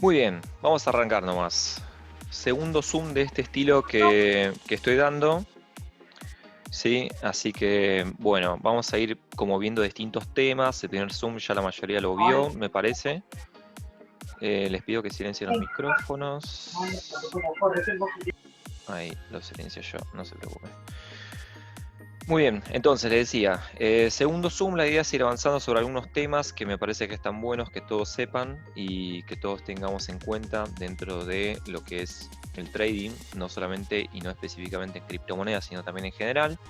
Muy bien, vamos a arrancar nomás. Segundo zoom de este estilo que estoy dando, ¿sí? Así que, bueno, vamos a ir como viendo distintos temas. El primer zoom ya la mayoría lo vio, me parece. Les pido que silencien los micrófonos. Ahí, lo silencio yo, no se preocupen. Muy bien, entonces les decía, segundo Zoom, la idea es ir avanzando sobre algunos temas que me parece que están buenos que todos sepan y que todos tengamos en cuenta dentro de lo que es el trading, no solamente y no específicamente en criptomonedas, sino también en general.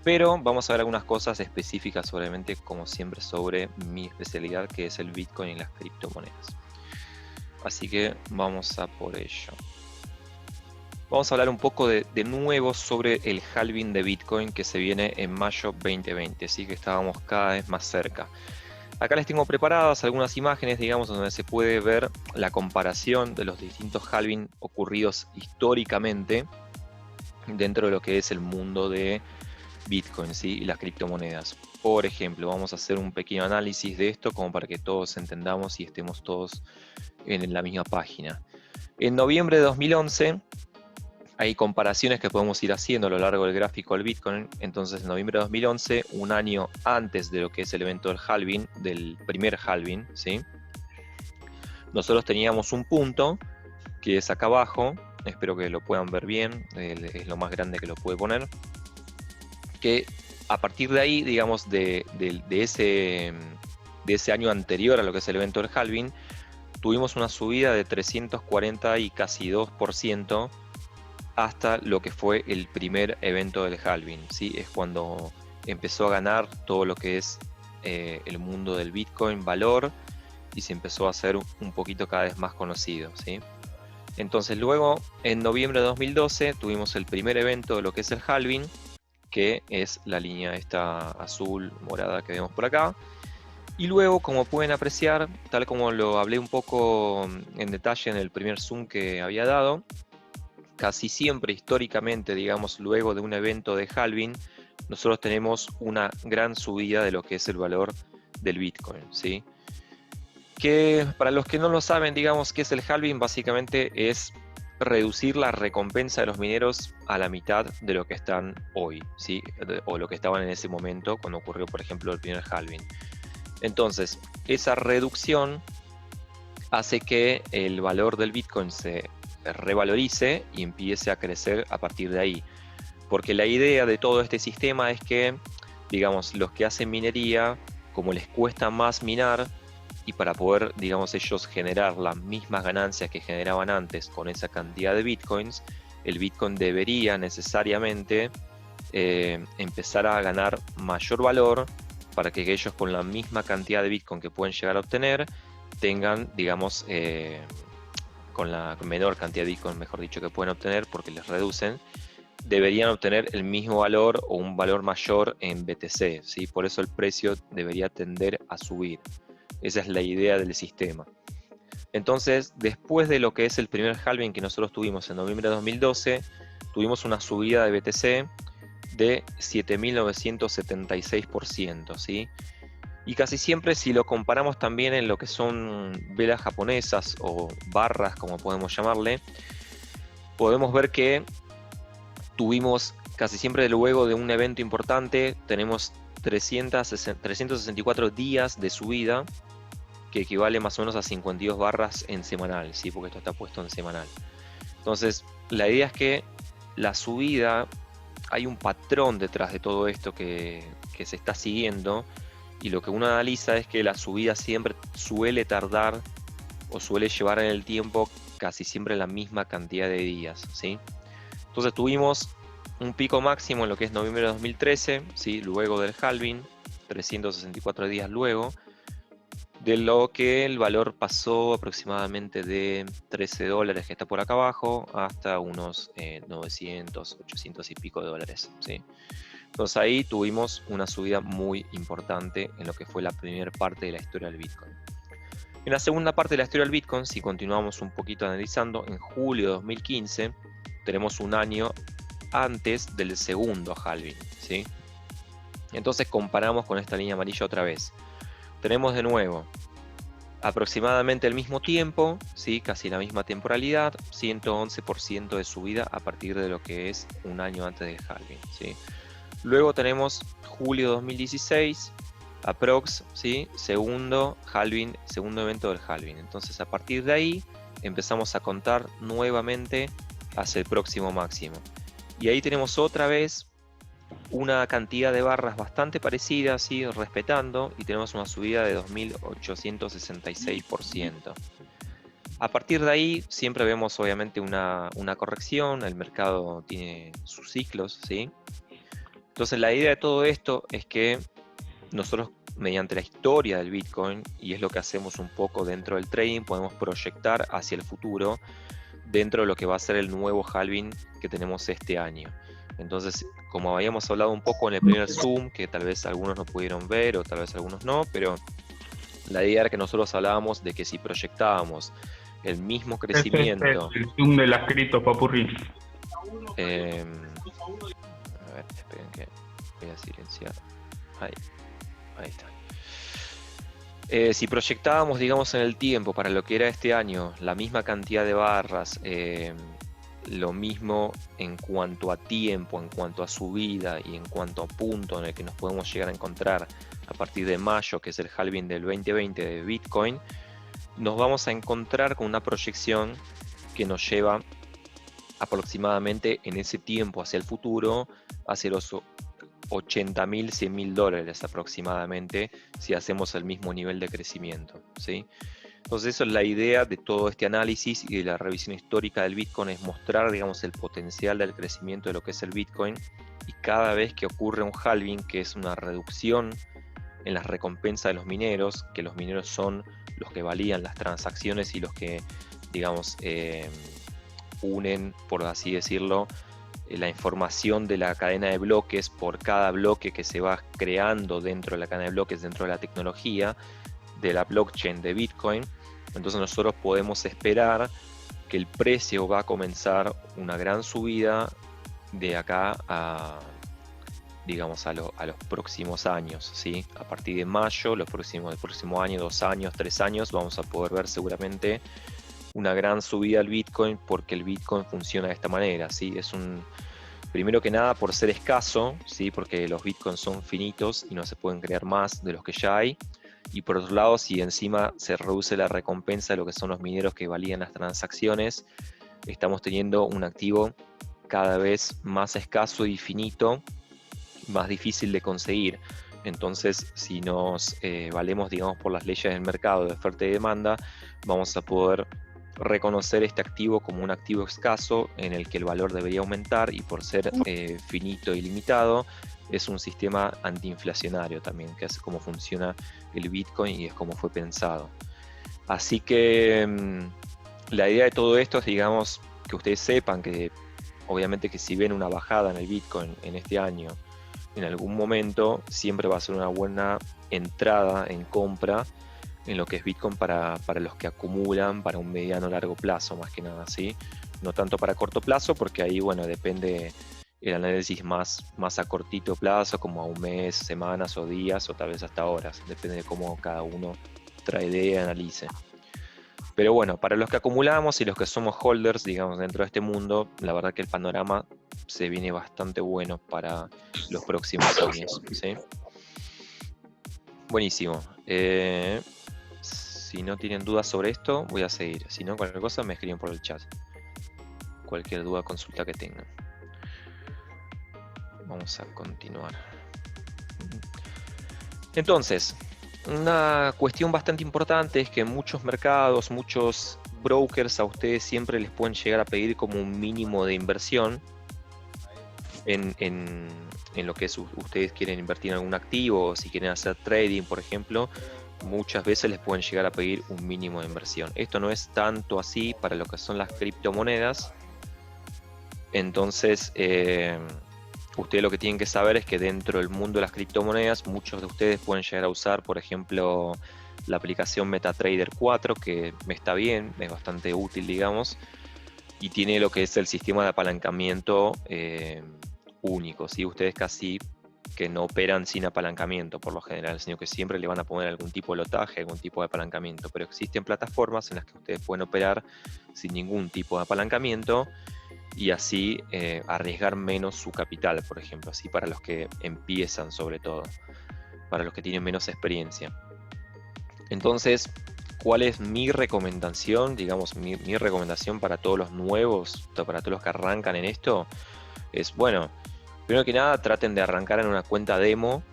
Pero vamos a ver algunas cosas específicas, obviamente, como siempre, sobre mi especialidad, que es el Bitcoin y las criptomonedas. Así que vamos a por ello. Vamos a hablar un poco de nuevo sobre el halving de Bitcoin que se viene en mayo 2020, así que estábamos cada vez más cerca. Acá les tengo preparadas algunas imágenes, digamos, donde se puede ver la comparación de los distintos halving ocurridos históricamente dentro de lo que es el mundo de Bitcoin, ¿sí? Y las criptomonedas. Por ejemplo, vamos a hacer un pequeño análisis de esto como para que todos entendamos y estemos todos en la misma página. En noviembre de 2011, hay comparaciones que podemos ir haciendo a lo largo del gráfico del Bitcoin. Entonces, en noviembre de 2011, un año antes de lo que es el evento del halving, del primer halving, ¿sí? Nosotros teníamos un punto que es acá abajo. Espero que lo puedan ver bien. Es lo más grande que lo puede poner. Que a partir de ahí, digamos, de ese año anterior a lo que es el evento del halving, tuvimos una subida de 340 y casi 2% hasta lo que fue el primer evento del halving, ¿sí? Es cuando empezó a ganar todo lo que es el mundo del Bitcoin valor y se empezó a hacer un poquito cada vez más conocido, ¿sí? Entonces luego, en noviembre de 2012, tuvimos el primer evento de lo que es el halving, que es la línea esta azul morada que vemos por acá. Y luego, como pueden apreciar, tal como lo hablé un poco en detalle en el primer zoom que había dado, casi siempre históricamente, digamos, luego de un evento de halving, nosotros tenemos una gran subida de lo que es el valor del Bitcoin, ¿sí? Que para los que no lo saben, digamos, ¿qué es el halving? Básicamente es reducir la recompensa de los mineros a la mitad de lo que están hoy, ¿sí? O lo que estaban en ese momento cuando ocurrió, por ejemplo, el primer halving. Entonces, esa reducción hace que el valor del Bitcoin se revalorice y empiece a crecer a partir de ahí. Porque la idea de todo este sistema es que, digamos, los que hacen minería, como les cuesta más minar, y para poder, digamos, ellos generar las mismas ganancias que generaban antes con esa cantidad de Bitcoins, el Bitcoin debería necesariamente empezar a ganar mayor valor para que ellos con la misma cantidad de Bitcoin que pueden llegar a obtener, tengan, digamos, con la menor cantidad de Bitcoin, mejor dicho, que pueden obtener porque les reducen, deberían obtener el mismo valor o un valor mayor en BTC, ¿sí? Por eso el precio debería tender a subir. Esa es la idea del sistema. Entonces, después de lo que es el primer halving que nosotros tuvimos en noviembre de 2012, tuvimos una subida de BTC de 7.976%, ¿sí? Y casi siempre, si lo comparamos también en lo que son velas japonesas o barras, como podemos llamarle, podemos ver que tuvimos casi siempre luego de un evento importante, tenemos 364 días de subida, que equivale más o menos a 52 barras en semanal, ¿sí? Porque esto está puesto en semanal. Entonces, la idea es que la subida, hay un patrón detrás de todo esto que se está siguiendo, y lo que uno analiza es que la subida siempre suele tardar o suele llevar en el tiempo casi siempre la misma cantidad de días, ¿sí? Entonces tuvimos un pico máximo en lo que es noviembre de 2013, ¿sí? Luego del halving, 364 días luego, de lo que el valor pasó aproximadamente de $13 que está por acá abajo hasta unos 900, 800 y pico de dólares, ¿sí? Entonces ahí tuvimos una subida muy importante en lo que fue la primera parte de la historia del Bitcoin. En la segunda parte de la historia del Bitcoin, si continuamos un poquito analizando, en julio de 2015 tenemos un año antes del segundo halving, ¿sí? Entonces comparamos con esta línea amarilla otra vez. Tenemos de nuevo aproximadamente al mismo tiempo, ¿sí? Casi la misma temporalidad, 111% de subida a partir de lo que es un año antes del halving, ¿sí? Luego tenemos julio 2016, aprox, ¿sí? Segundo halving, segundo evento del halving. Entonces a partir de ahí empezamos a contar nuevamente hacia el próximo máximo. Y ahí tenemos otra vez una cantidad de barras bastante parecida, ¿sí? Respetando, y tenemos una subida de 2.866%. A partir de ahí siempre vemos obviamente una corrección, el mercado tiene sus ciclos, ¿sí? Entonces la idea de todo esto es que nosotros, mediante la historia del Bitcoin, y es lo que hacemos un poco dentro del trading, podemos proyectar hacia el futuro dentro de lo que va a ser el nuevo halving que tenemos este año. Entonces, como habíamos hablado un poco en el primer Zoom, que tal vez algunos no pudieron ver o tal vez algunos no, pero la idea era que nosotros hablábamos de que si proyectábamos el mismo crecimiento... el Zoom de las criptos, papurri. a ver, esperen que voy a silenciar. Ahí está. Si proyectábamos, digamos, en el tiempo para lo que era este año, la misma cantidad de barras, lo mismo en cuanto a tiempo, en cuanto a subida y en cuanto a punto en el que nos podemos llegar a encontrar a partir de mayo, que es el halving del 2020 de Bitcoin, nos vamos a encontrar con una proyección que nos lleva aproximadamente en ese tiempo hacia el futuro, hacia los 80.000, 100.000 dólares aproximadamente, si hacemos el mismo nivel de crecimiento, ¿sí? Entonces eso es la idea de todo este análisis y de la revisión histórica del Bitcoin, es mostrar, digamos, el potencial del crecimiento de lo que es el Bitcoin, y cada vez que ocurre un halving, que es una reducción en las recompensas de los mineros, que los mineros son los que valían las transacciones y los que, digamos, unen, por así decirlo, la información de la cadena de bloques por cada bloque que se va creando dentro de la cadena de bloques, dentro de la tecnología de la blockchain de Bitcoin. Entonces nosotros podemos esperar que el precio va a comenzar una gran subida de acá a, digamos, a los próximos años, ¿sí? A partir de mayo, el próximo año, 2 años, 3 años, vamos a poder ver seguramente una gran subida al Bitcoin, porque el Bitcoin funciona de esta manera, ¿sí? Primero que nada, por ser escaso, ¿sí? Porque los Bitcoins son finitos y no se pueden crear más de los que ya hay. Y por otro lado, si encima se reduce la recompensa de lo que son los mineros que valían las transacciones, estamos teniendo un activo cada vez más escaso y finito, más difícil de conseguir. Entonces, si nos valemos, digamos, por las leyes del mercado de oferta y demanda, vamos a poder reconocer este activo como un activo escaso en el que el valor debería aumentar, y por ser finito y limitado, es un sistema antiinflacionario también, que es como funciona el Bitcoin y es como fue pensado. Así que la idea de todo esto es, digamos, que ustedes sepan que obviamente que si ven una bajada en el Bitcoin en este año, en algún momento siempre va a ser una buena entrada en compra en lo que es Bitcoin para los que acumulan para un mediano o largo plazo, más que nada, ¿sí? No tanto para corto plazo, porque ahí, bueno, depende el análisis más a cortito plazo, como a un mes, semanas o días, o tal vez hasta horas, depende de cómo cada uno tradee y analice. Pero bueno, para los que acumulamos y los que somos holders, digamos, dentro de este mundo, la verdad que el panorama se viene bastante bueno para los próximos años, ¿sí? Buenísimo. Si no tienen dudas sobre esto, voy a seguir. Si no, cualquier cosa me escriben por el chat. Cualquier duda, consulta que tengan. Vamos a continuar. Entonces, una cuestión bastante importante es que en muchos mercados, muchos brokers a ustedes siempre les pueden llegar a pedir como un mínimo de inversión en lo que es, ustedes quieren invertir en algún activo, o si quieren hacer trading, por ejemplo, muchas veces les pueden llegar a pedir un mínimo de inversión. Esto no es tanto así para lo que son las criptomonedas. Entonces, ustedes lo que tienen que saber es que dentro del mundo de las criptomonedas, muchos de ustedes pueden llegar a usar, por ejemplo, la aplicación MetaTrader 4, que me está bien, es bastante útil, digamos, y tiene lo que es el sistema de apalancamiento único, ¿sí? Ustedes casi que no operan sin apalancamiento por lo general, sino que siempre le van a poner algún tipo de lotaje, algún tipo de apalancamiento. Pero existen plataformas en las que ustedes pueden operar sin ningún tipo de apalancamiento y así arriesgar menos su capital, por ejemplo, así para los que empiezan sobre todo, para los que tienen menos experiencia. Entonces, ¿cuál es mi recomendación? Digamos, mi recomendación para todos los nuevos, para todos los que arrancan en esto, es, bueno, primero que nada, traten de arrancar en una cuenta demo,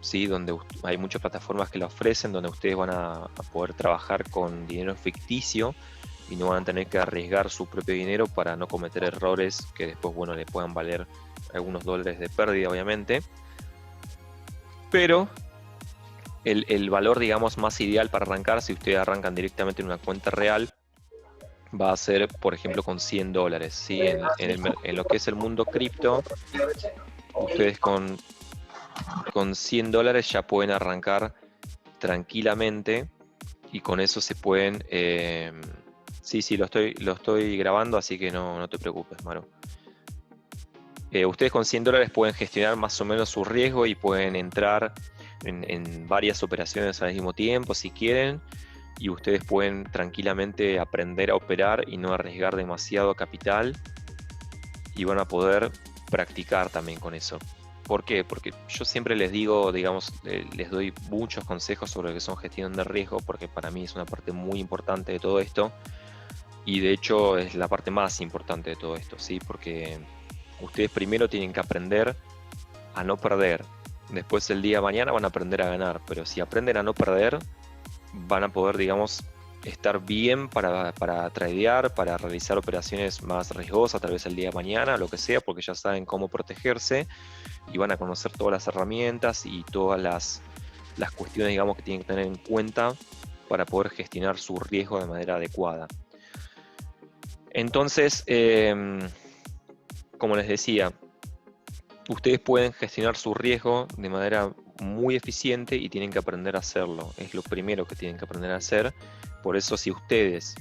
¿sí? Donde hay muchas plataformas que la ofrecen, donde ustedes van a poder trabajar con dinero ficticio y no van a tener que arriesgar su propio dinero para no cometer errores que después, bueno, le puedan valer algunos dólares de pérdida, obviamente. Pero el valor, digamos, más ideal para arrancar, si ustedes arrancan directamente en una cuenta real, va a ser, por ejemplo, con $100, ¿sí? En lo que es el mundo cripto, ustedes con $100 ya pueden arrancar tranquilamente y con eso se pueden... sí, lo estoy grabando, así que no te preocupes, Maru. Ustedes con $100 pueden gestionar más o menos su riesgo y pueden entrar en varias operaciones al mismo tiempo si quieren, y ustedes pueden tranquilamente aprender a operar y no arriesgar demasiado capital, y van a poder practicar también con eso. ¿Por qué? Porque yo siempre les digo, digamos, les doy muchos consejos sobre lo que son gestión de riesgo, porque para mí es una parte muy importante de todo esto, y de hecho es la parte más importante de todo esto, ¿sí? Porque ustedes primero tienen que aprender a no perder. Después el día de mañana van a aprender a ganar, pero si aprenden a no perder, van a poder, digamos, estar bien para tradear, para realizar operaciones más riesgosas, tal vez el día de mañana, lo que sea, porque ya saben cómo protegerse y van a conocer todas las herramientas y todas las cuestiones, digamos, que tienen que tener en cuenta para poder gestionar su riesgo de manera adecuada. Entonces, como les decía, ustedes pueden gestionar su riesgo de manera muy eficiente y tienen que aprender a hacerlo. Es lo primero que tienen que aprender a hacer. Por eso, si ustedes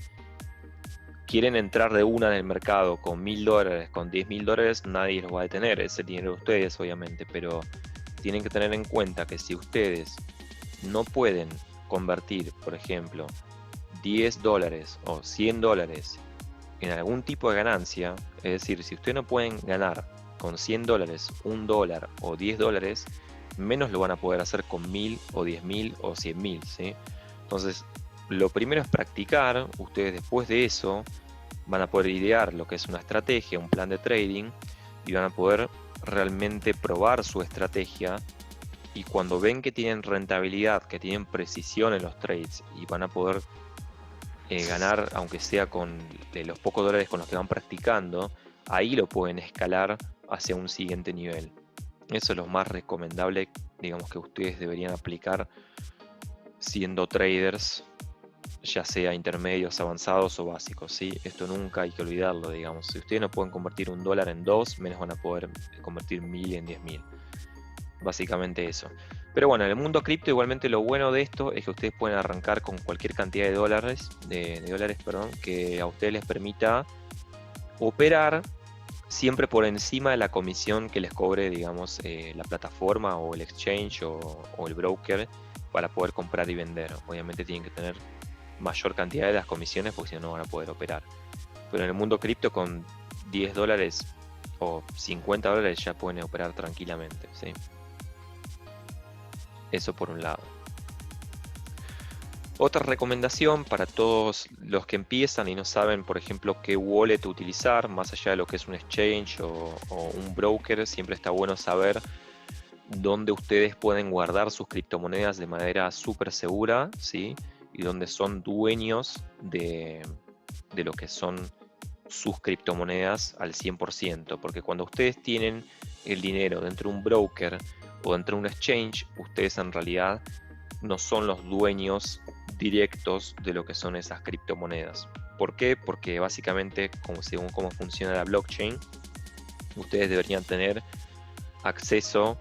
quieren entrar de una en el mercado con $1000, con $10.000, nadie los va a detener. Es el dinero de ustedes, obviamente, pero tienen que tener en cuenta que si ustedes no pueden convertir, por ejemplo, $10 o $100 en algún tipo de ganancia, es decir, si ustedes no pueden ganar con $100, $1 o $10, menos lo van a poder hacer con 1000 o 10.000 o 100.000, ¿sí? Entonces, lo primero es practicar. Ustedes después de eso van a poder idear lo que es una estrategia, un plan de trading, y van a poder realmente probar su estrategia, y cuando ven que tienen rentabilidad, que tienen precisión en los trades y van a poder ganar, aunque sea con los pocos dólares con los que van practicando, ahí lo pueden escalar hacia un siguiente nivel. Eso es lo más recomendable, digamos, que ustedes deberían aplicar siendo traders, ya sea intermedios, avanzados o básicos, ¿sí? Esto nunca hay que olvidarlo, digamos. Si ustedes no pueden convertir $1 en 2, menos van a poder convertir 1000 en 10.000. Básicamente eso. Pero bueno, en el mundo cripto, igualmente, lo bueno de esto es que ustedes pueden arrancar con cualquier cantidad de dólares, que a ustedes les permita operar siempre por encima de la comisión que les cobre, digamos, la plataforma o el exchange o el broker para poder comprar y vender. Obviamente tienen que tener mayor cantidad de las comisiones, porque si no, no van a poder operar. Pero en el mundo cripto, con $10 o $50 ya pueden operar tranquilamente, ¿sí? Eso por un lado. Otra recomendación para todos los que empiezan y no saben, por ejemplo, qué wallet utilizar, más allá de lo que es un exchange o un broker, siempre está bueno saber dónde ustedes pueden guardar sus criptomonedas de manera súper segura, ¿sí? Y dónde son dueños de lo que son sus criptomonedas al 100%, porque cuando ustedes tienen el dinero dentro de un broker o dentro de un exchange, ustedes en realidad no son los dueños directos de lo que son esas criptomonedas. ¿Por qué? Porque básicamente, según cómo funciona la blockchain, ustedes deberían tener acceso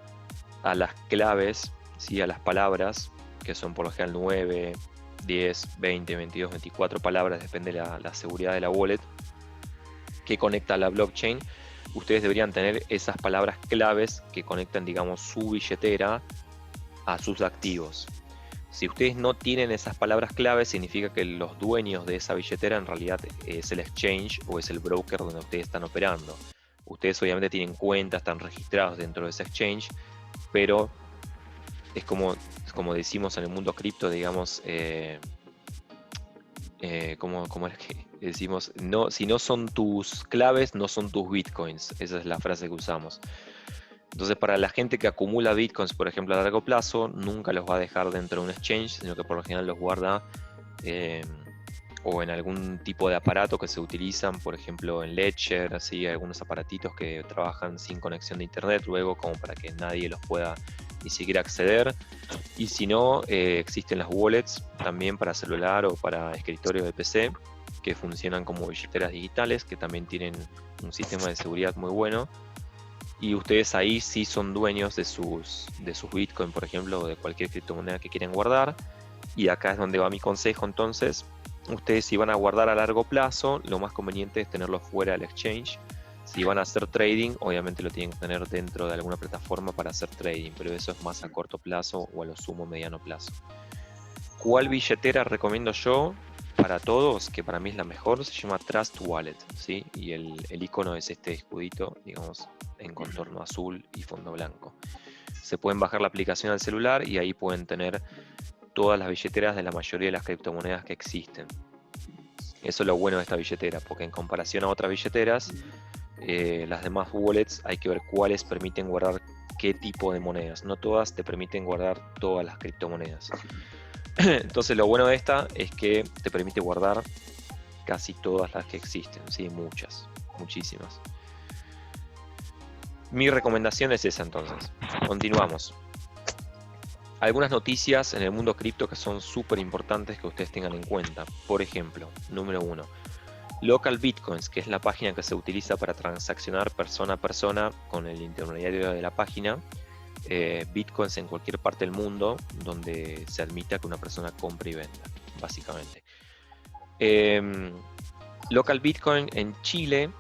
a las claves, ¿sí? A las palabras, que son por lo general 9, 10, 20, 22, 24 palabras, depende de la seguridad de la wallet que conecta a la blockchain, ustedes deberían tener esas palabras claves que conectan, digamos, su billetera a sus activos. Si ustedes no tienen esas palabras claves, significa que los dueños de esa billetera en realidad es el exchange o es el broker donde ustedes están operando. Ustedes obviamente tienen cuentas, están registrados dentro de ese exchange, pero es como decimos en el mundo cripto, digamos, ¿cómo es que decimos? No, si no son tus claves, no son tus bitcoins. Esa es la frase que usamos. Entonces, para la gente que acumula bitcoins, por ejemplo, a largo plazo, nunca los va a dejar dentro de un exchange, sino que por lo general los guarda o en algún tipo de aparato que se utilizan, por ejemplo, en Ledger, así, algunos aparatitos que trabajan sin conexión de internet, luego como para que nadie los pueda ni siquiera acceder. Y si no, existen las wallets también para celular o para escritorio de PC, que funcionan como billeteras digitales, que también tienen un sistema de seguridad muy bueno. Y ustedes ahí sí son dueños de sus Bitcoin, por ejemplo, o de cualquier criptomoneda que quieran guardar. Y acá es donde va mi consejo. Entonces, ustedes si van a guardar a largo plazo, lo más conveniente es tenerlo fuera del exchange. Si van a hacer trading, obviamente lo tienen que tener dentro de alguna plataforma para hacer trading, pero eso es más a corto plazo o a lo sumo mediano plazo. ¿Cuál billetera recomiendo yo para todos? Que para mí es la mejor, se llama Trust Wallet, ¿sí? Y el icono es este escudito, digamos, en contorno azul y fondo blanco. Se pueden bajar la aplicación al celular y ahí pueden tener todas las billeteras de la mayoría de las criptomonedas que existen. Eso es lo bueno de esta billetera, porque en comparación a otras billeteras, las demás wallets hay que ver cuáles permiten guardar qué tipo de monedas. No todas te permiten guardar todas las criptomonedas. Entonces lo bueno de esta es que te permite guardar casi todas las que existen, ¿sí? Muchas, muchísimas. Mi recomendación es esa entonces. Continuamos. Algunas noticias en el mundo cripto que son súper importantes que ustedes tengan en cuenta. Por ejemplo, número 1. Local Bitcoins, que es la página que se utiliza para transaccionar persona a persona con el intermediario de la página. Bitcoins en cualquier parte del mundo donde se admita que una persona compre y venda, básicamente. Local Bitcoin en Chile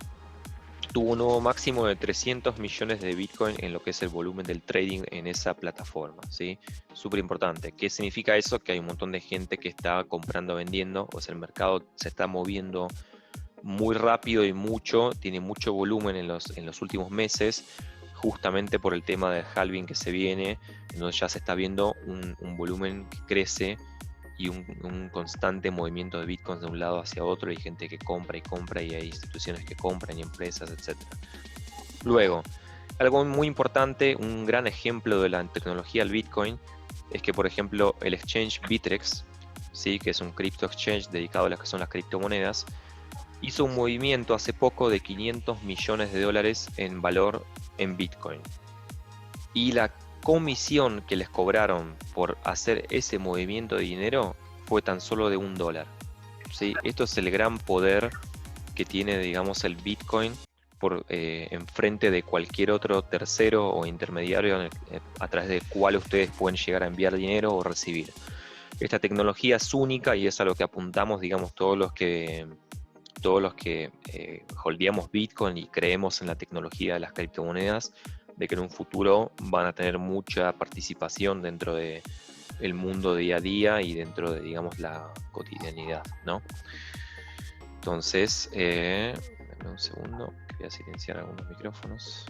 tuvo un nuevo máximo de 300 millones de Bitcoin en lo que es el volumen del trading en esa plataforma, ¿sí? Súper importante. ¿Qué significa eso? Que hay un montón de gente que está comprando, vendiendo, o sea, el mercado se está moviendo muy rápido y mucho, tiene mucho volumen en los últimos meses, justamente por el tema del halving que se viene, entonces ya se está viendo un volumen que crece y un constante movimiento de bitcoins de un lado hacia otro, hay gente que compra y hay instituciones que compran y empresas, etc. Luego, algo muy importante, un gran ejemplo de la tecnología del bitcoin, es que por ejemplo el exchange Bittrex, ¿sí? Que es un crypto exchange dedicado a las que son las criptomonedas, hizo un movimiento hace poco de 500 millones de dólares en valor en Bitcoin. Y la comisión que les cobraron por hacer ese movimiento de dinero fue tan solo de $1. ¿Sí? Esto es el gran poder que tiene, digamos, el Bitcoin en frente de cualquier otro tercero o intermediario a través del cual ustedes pueden llegar a enviar dinero o recibir. Esta tecnología es única y es a lo que apuntamos, digamos, todos los que holdeamos Bitcoin y creemos en la tecnología de las criptomonedas, de que en un futuro van a tener mucha participación dentro del mundo día a día y dentro de, digamos, la cotidianidad, ¿no? Entonces, dame un segundo, que voy a silenciar algunos micrófonos.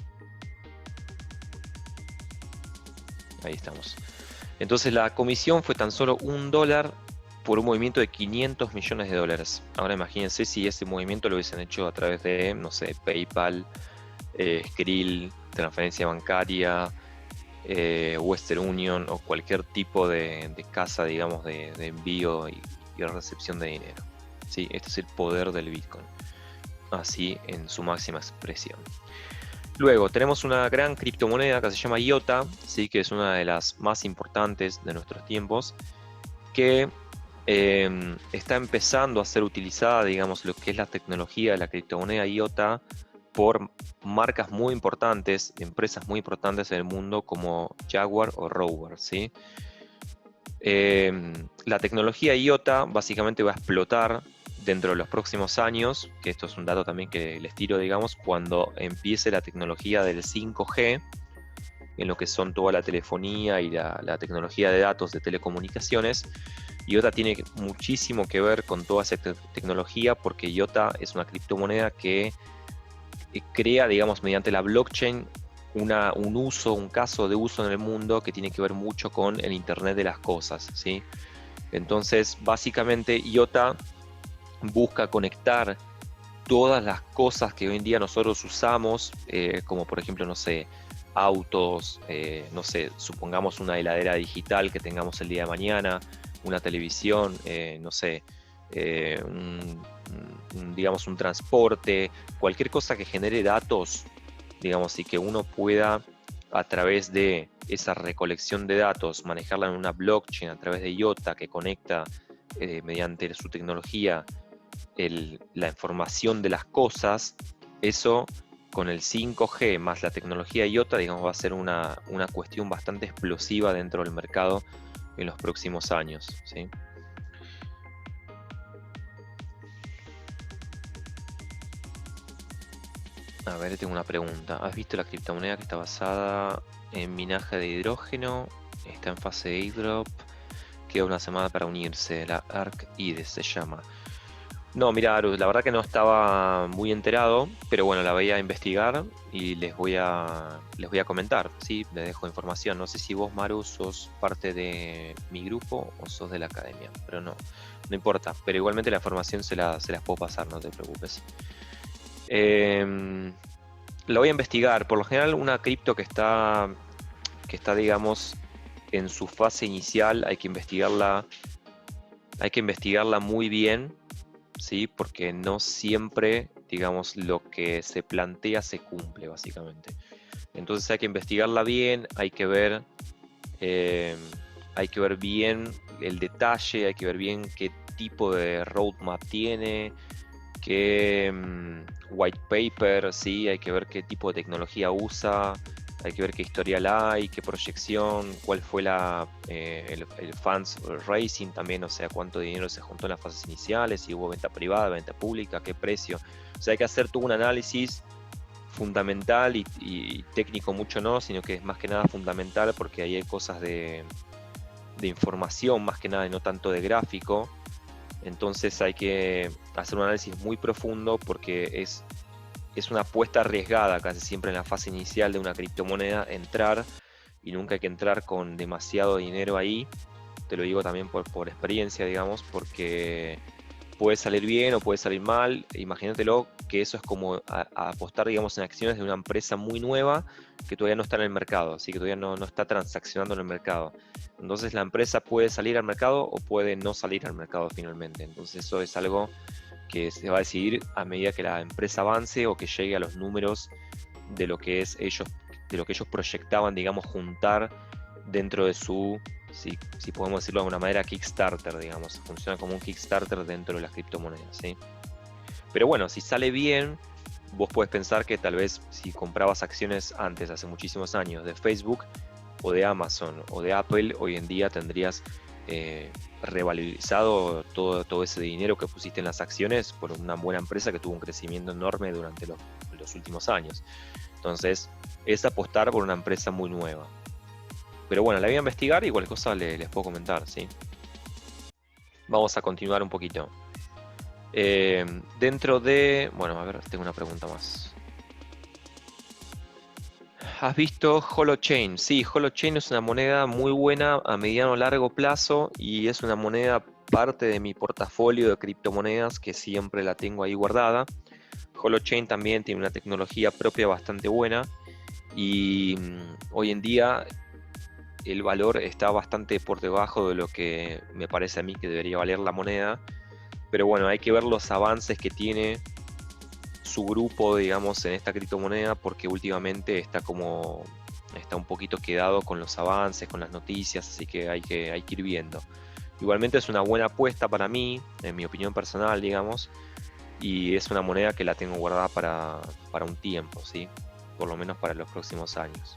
Ahí estamos. Entonces la comisión fue tan solo $1 por un movimiento de 500 millones de dólares. Ahora imagínense si ese movimiento lo hubiesen hecho a través de, no sé, PayPal, Skrill, transferencia bancaria, Western Union o cualquier tipo de casa, digamos, de envío y recepción de dinero. ¿Sí? Este es el poder del Bitcoin, así en su máxima expresión. Luego tenemos una gran criptomoneda que se llama IOTA, ¿sí? Que es una de las más importantes de nuestros tiempos, que está empezando a ser utilizada, digamos, lo que es la tecnología de la criptomoneda IOTA por marcas muy importantes, empresas muy importantes en el mundo como Jaguar o Rover, ¿sí? La tecnología IOTA básicamente va a explotar dentro de los próximos años, que esto es un dato también que les tiro, digamos, cuando empiece la tecnología del 5G, en lo que son toda la telefonía y la tecnología de datos de telecomunicaciones, IOTA tiene muchísimo que ver con toda esa tecnología, porque IOTA es una criptomoneda que crea, digamos, mediante la blockchain, un caso de uso en el mundo que tiene que ver mucho con el Internet de las cosas, ¿sí? Entonces, básicamente, IOTA busca conectar todas las cosas que hoy en día nosotros usamos, como por ejemplo, no sé, autos, no sé, supongamos una heladera digital que tengamos el día de mañana, una televisión, no sé, digamos un transporte, cualquier cosa que genere datos, digamos, y que uno pueda a través de esa recolección de datos manejarla en una blockchain a través de IOTA que conecta mediante su tecnología la información de las cosas, eso con el 5G más la tecnología IOTA, digamos, va a ser una cuestión bastante explosiva dentro del mercado en los próximos años, ¿sí? A ver, tengo una pregunta. ¿Has visto la criptomoneda que está basada en minaje de hidrógeno? Está en fase de airdrop. Queda una semana para unirse. La ARC-ID se llama. No, mira, Aru, la verdad que no estaba muy enterado, pero bueno, la voy a investigar y les voy a comentar, ¿sí? Les dejo información. No sé si vos, Maru, sos parte de mi grupo o sos de la academia, pero no importa. Pero igualmente la información se las puedo pasar, no te preocupes. La voy a investigar. Por lo general, una cripto que está, digamos, en su fase inicial, hay que investigarla muy bien, ¿sí? Porque no siempre, digamos, lo que se plantea se cumple, básicamente. Entonces hay que investigarla bien, eh, hay que ver bien el detalle, hay que ver bien qué tipo de roadmap tiene, qué white paper, ¿sí? Hay que ver qué tipo de tecnología usa, hay que ver qué historial hay, qué proyección, cuál fue el funds raising también, o sea, cuánto dinero se juntó en las fases iniciales, si hubo venta privada, venta pública, qué precio. O sea, hay que hacer todo un análisis fundamental y técnico mucho no, sino que es más que nada fundamental porque ahí hay cosas de información, más que nada, y no tanto de gráfico. Entonces hay que hacer un análisis muy profundo porque es una apuesta arriesgada casi siempre en la fase inicial de una criptomoneda entrar, y nunca hay que entrar con demasiado dinero ahí. Te lo digo también por experiencia, digamos, porque puede salir bien o puede salir mal. Imagínatelo que eso es como a apostar, digamos, en acciones de una empresa muy nueva que todavía no está en el mercado, así que todavía no está transaccionando en el mercado. Entonces la empresa puede salir al mercado o puede no salir al mercado finalmente. Entonces eso es algo que se va a decidir a medida que la empresa avance o que llegue a los números de lo que ellos proyectaban, digamos, juntar dentro de si podemos decirlo de alguna manera, Kickstarter, digamos. Funciona como un Kickstarter dentro de las criptomonedas, ¿sí? Pero bueno, si sale bien, vos puedes pensar que tal vez si comprabas acciones antes, hace muchísimos años, de Facebook o de Amazon o de Apple, hoy en día tendrías revalorizado todo ese dinero que pusiste en las acciones por una buena empresa que tuvo un crecimiento enorme durante los últimos años. Entonces, es apostar por una empresa muy nueva. Pero bueno, la voy a investigar y cualquier cosa les puedo comentar, ¿sí? Vamos a continuar un poquito. Bueno, a ver, tengo una pregunta más. ¿Has visto Holochain? Sí, Holochain es una moneda muy buena a mediano o largo plazo y es una moneda parte de mi portafolio de criptomonedas que siempre la tengo ahí guardada. Holochain también tiene una tecnología propia bastante buena y hoy en día el valor está bastante por debajo de lo que me parece a mí que debería valer la moneda. Pero bueno, hay que ver los avances que tiene su grupo, digamos, en esta criptomoneda, porque últimamente está un poquito quedado con los avances, con las noticias, así que hay que ir viendo. Igualmente es una buena apuesta para mí, en mi opinión personal, digamos, y es una moneda que la tengo guardada para un tiempo, ¿sí? Por lo menos para los próximos años.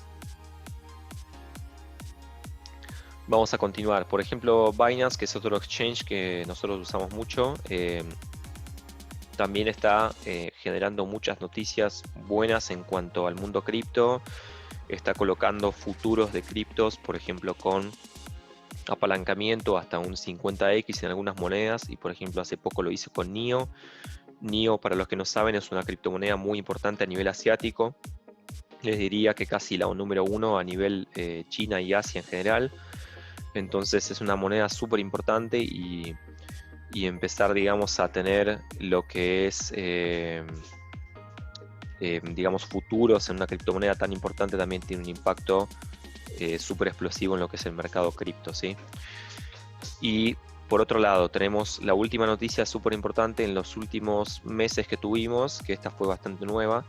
Vamos a continuar. Por ejemplo, Binance, que es otro exchange que nosotros usamos mucho, también está generando muchas noticias buenas en cuanto al mundo cripto. Está colocando futuros de criptos, por ejemplo, con apalancamiento hasta un 50x en algunas monedas, y por ejemplo hace poco lo hizo con NIO. NIO, para los que no saben, es una criptomoneda muy importante a nivel asiático. Les diría que casi la número uno a nivel China y Asia en general. Entonces es una moneda súper importante, y empezar, digamos, a tener lo que es, digamos, futuros en una criptomoneda tan importante también tiene un impacto súper explosivo en lo que es el mercado cripto, ¿sí? Y por otro lado, tenemos la última noticia súper importante en los últimos meses que tuvimos, que esta fue bastante nueva.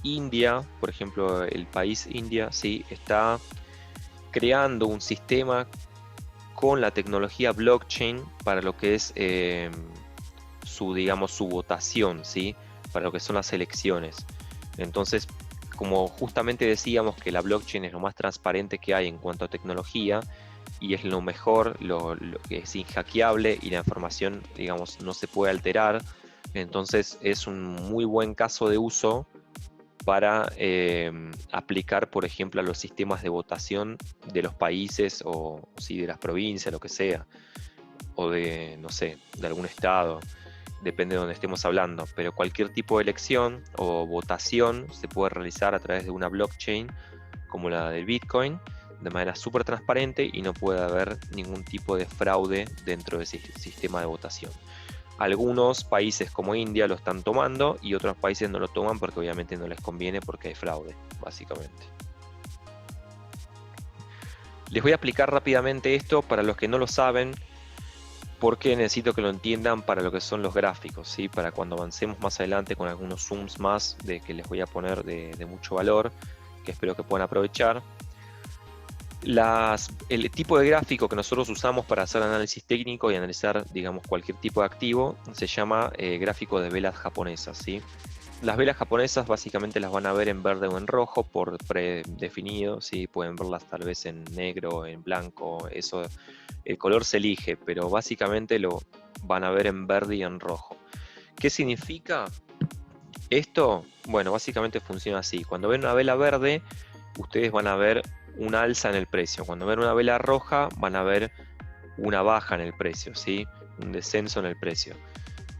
India, por ejemplo, el país India, sí, está creando un sistema con la tecnología blockchain para lo que es digamos, su votación, ¿sí? Para lo que son las elecciones. Entonces, como justamente decíamos que la blockchain es lo más transparente que hay en cuanto a tecnología, y es lo mejor, lo que es inhackeable, y la información, digamos, no se puede alterar, entonces es un muy buen caso de uso para aplicar, por ejemplo, a los sistemas de votación de los países, o sí, de las provincias, lo que sea, o de, no sé, de algún estado, depende de donde estemos hablando, pero cualquier tipo de elección o votación se puede realizar a través de una blockchain como la del Bitcoin, de manera súper transparente, y no puede haber ningún tipo de fraude dentro de ese sistema de votación. Algunos países como India lo están tomando, y otros países no lo toman porque obviamente no les conviene, porque hay fraude, básicamente. Les voy a explicar rápidamente esto para los que no lo saben, porque necesito que lo entiendan para lo que son los gráficos, ¿sí? Para cuando avancemos más adelante con algunos zooms más de que les voy a poner de mucho valor, que espero que puedan aprovechar. El tipo de gráfico que nosotros usamos para hacer análisis técnico y analizar, digamos, cualquier tipo de activo se llama gráfico de velas japonesas, ¿sí? Las velas japonesas básicamente las van a ver en verde o en rojo por predefinido, ¿sí? Pueden verlas tal vez en negro, en blanco, eso, el color se elige, pero básicamente lo van a ver en verde y en rojo. ¿Qué significa esto? Bueno, básicamente funciona así. Cuando ven una vela verde, ustedes van a ver una alza en el precio. Cuando ven una vela roja, van a ver una baja en el precio, ¿sí? Un descenso en el precio.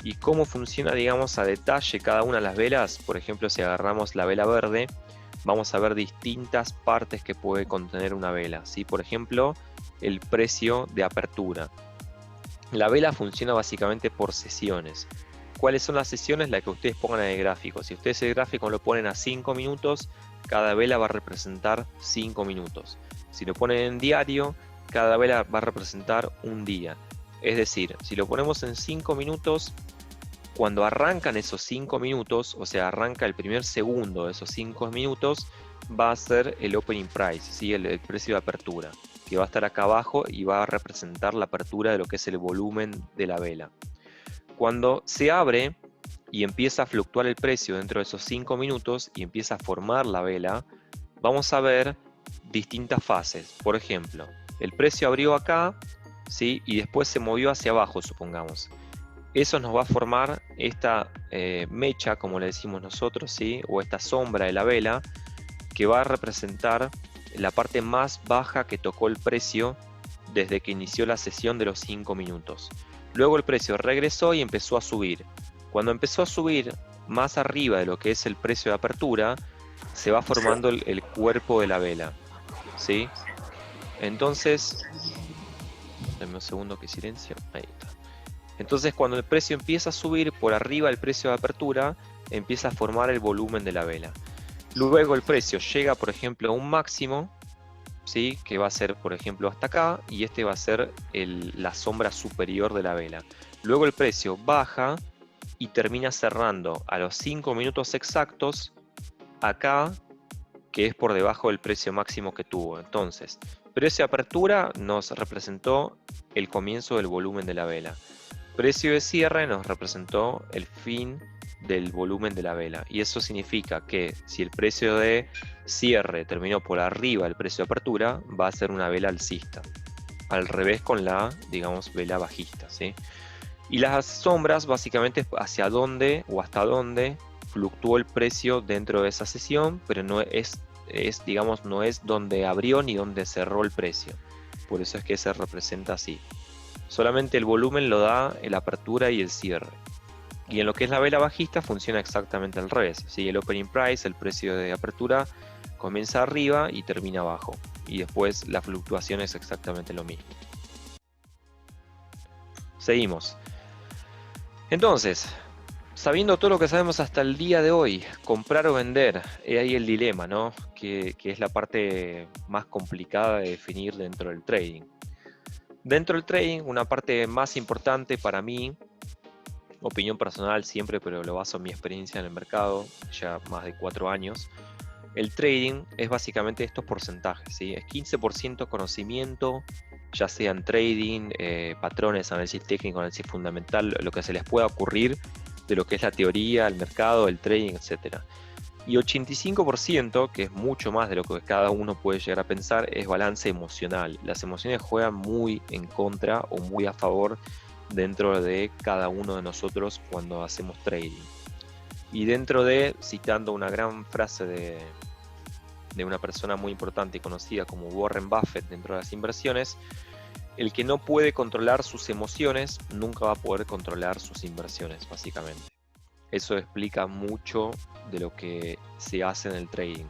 ¿Y cómo funciona, digamos, a detalle cada una de las velas? Por ejemplo, si agarramos la vela verde, vamos a ver distintas partes que puede contener una vela, ¿sí? Por ejemplo, el precio de apertura. La vela funciona básicamente por sesiones. ¿Cuáles son las sesiones? Las que ustedes pongan en el gráfico. Si ustedes el gráfico lo ponen a 5 minutos, cada vela va a representar 5 minutos. Si lo ponen en diario, cada vela va a representar un día. Es decir, si lo ponemos en 5 minutos, cuando arrancan esos 5 minutos, o sea, arranca el primer segundo de esos 5 minutos, va a ser el opening price, ¿sí? El precio de apertura, que va a estar acá abajo y va a representar la apertura de lo que es el volumen de la vela. Cuando se abre y empieza a fluctuar el precio dentro de esos 5 minutos y empieza a formar la vela, vamos a ver distintas fases. Por ejemplo, el precio abrió acá, ¿sí? Y después se movió hacia abajo, supongamos. Eso nos va a formar esta mecha, como le decimos nosotros, ¿sí? O esta sombra de la vela, que va a representar la parte más baja que tocó el precio desde que inició la sesión de los 5 minutos. Luego el precio regresó y empezó a subir. Cuando empezó a subir más arriba de lo que es el precio de apertura, se va formando el cuerpo de la vela, ¿sí? Entonces, dame un segundo que silencio, ahí está. Entonces, cuando el precio empieza a subir por arriba del precio de apertura, empieza a formar el volumen de la vela. Luego el precio llega, por ejemplo, a un máximo, ¿sí? Que va a ser, por ejemplo, hasta acá, y este va a ser la sombra superior de la vela. Luego el precio baja y termina cerrando a los 5 minutos exactos acá, que es por debajo del precio máximo que tuvo. Entonces, precio de apertura nos representó el comienzo del volumen de la vela. Precio de cierre nos representó el fin del volumen de la vela, y eso significa que si el precio de cierre terminó por arriba del precio de apertura, va a ser una vela alcista. Al revés con la, digamos, vela bajista, ¿sí? Y las sombras básicamente es hacia dónde o hasta dónde fluctuó el precio dentro de esa sesión, pero no digamos, no es donde abrió ni donde cerró el precio. Por eso es que se representa así. Solamente el volumen lo da la apertura y el cierre. Y en lo que es la vela bajista funciona exactamente al revés, ¿sí? El opening price, el precio de apertura, comienza arriba y termina abajo. Y después la fluctuación es exactamente lo mismo. Seguimos. Entonces, sabiendo todo lo que sabemos hasta el día de hoy, comprar o vender, es ahí el dilema, ¿no? Que es la parte más complicada de definir dentro del trading. Dentro del trading, una parte más importante para mí, opinión personal siempre, pero lo baso en mi experiencia en el mercado, ya más de 4 años, el trading es básicamente estos porcentajes, ¿sí? Es 15% conocimiento, ya sea en trading, patrones, análisis técnico, análisis fundamental, lo que se les pueda ocurrir de lo que es la teoría, el mercado, el trading, etc. Y 85%, que es mucho más de lo que cada uno puede llegar a pensar, es balance emocional. Las emociones juegan muy en contra o muy a favor dentro de cada uno de nosotros cuando hacemos trading. Y dentro de, citando una gran frase de una persona muy importante y conocida como Warren Buffett dentro de las inversiones, el que no puede controlar sus emociones nunca va a poder controlar sus inversiones, básicamente. Eso explica mucho de lo que se hace en el trading.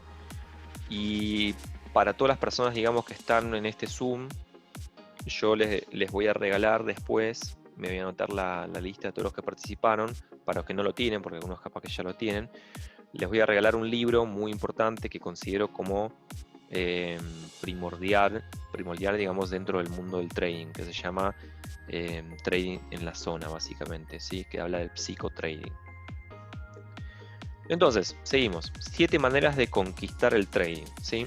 Y para todas las personas, digamos, que están en este Zoom, yo les voy a regalar después, me voy a anotar la lista de todos los que participaron, para los que no lo tienen, porque algunos capaz que ya lo tienen, les voy a regalar un libro muy importante que considero como primordial, digamos, dentro del mundo del trading, que se llama Trading en la Zona, básicamente, ¿sí? Que habla del psicotrading. Entonces, seguimos. 7 maneras de conquistar el trading, ¿sí?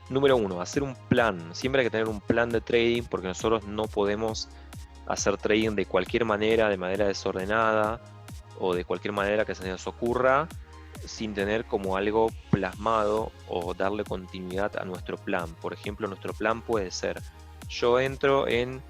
Número 1, hacer un plan. Siempre hay que tener un plan de trading porque nosotros no podemos hacer trading de cualquier manera, de manera desordenada o de cualquier manera que se nos ocurra sin tener como algo plasmado o darle continuidad a nuestro plan. Por ejemplo, nuestro plan puede ser: yo entro en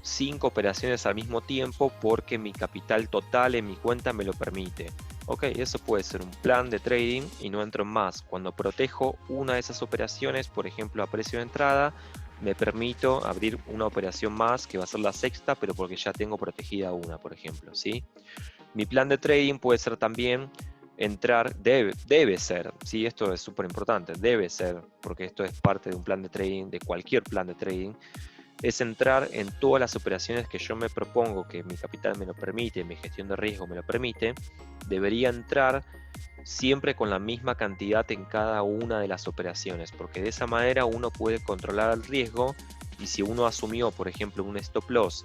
5 operaciones al mismo tiempo porque mi capital total en mi cuenta me lo permite. Ok, eso puede ser un plan de trading y no entro en más. Cuando protejo una de esas operaciones, por ejemplo a precio de entrada, me permito abrir una operación más que va a ser la sexta, pero porque ya tengo protegida una, por ejemplo, ¿sí? Mi plan de trading puede ser también entrar, debe ser, ¿sí? Esto es súper importante, debe ser, porque esto es parte de un plan de trading, de cualquier plan de trading, es entrar en todas las operaciones que yo me propongo, que mi capital me lo permite, mi gestión de riesgo me lo permite. Debería entrar siempre con la misma cantidad en cada una de las operaciones, porque de esa manera uno puede controlar el riesgo. Y si uno asumió, por ejemplo, un stop loss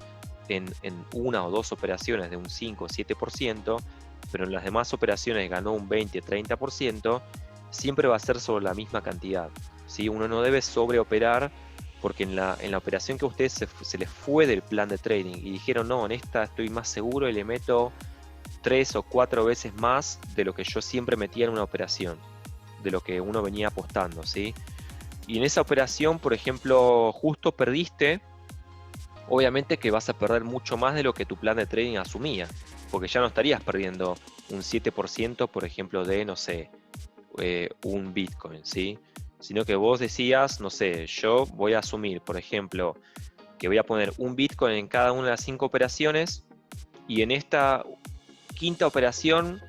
en una o dos operaciones de un 5 o 7%, pero en las demás operaciones ganó un 20-30%, siempre va a ser sobre la misma cantidad, ¿sí? Uno no debe sobreoperar, porque en la operación que a ustedes se les fue del plan de trading y dijeron, no, en esta estoy más seguro y le meto 3 o 4 veces más de lo que yo siempre metía en una operación, de lo que uno venía apostando, ¿sí? Y en esa operación, por ejemplo, justo perdiste, obviamente que vas a perder mucho más de lo que tu plan de trading asumía, porque ya no estarías perdiendo un 7%, por ejemplo, de, no sé, un Bitcoin, ¿sí? Sino que vos decías, no sé, yo voy a asumir, por ejemplo, que voy a poner un Bitcoin en cada una de las 5 operaciones, y en esta quinta operación,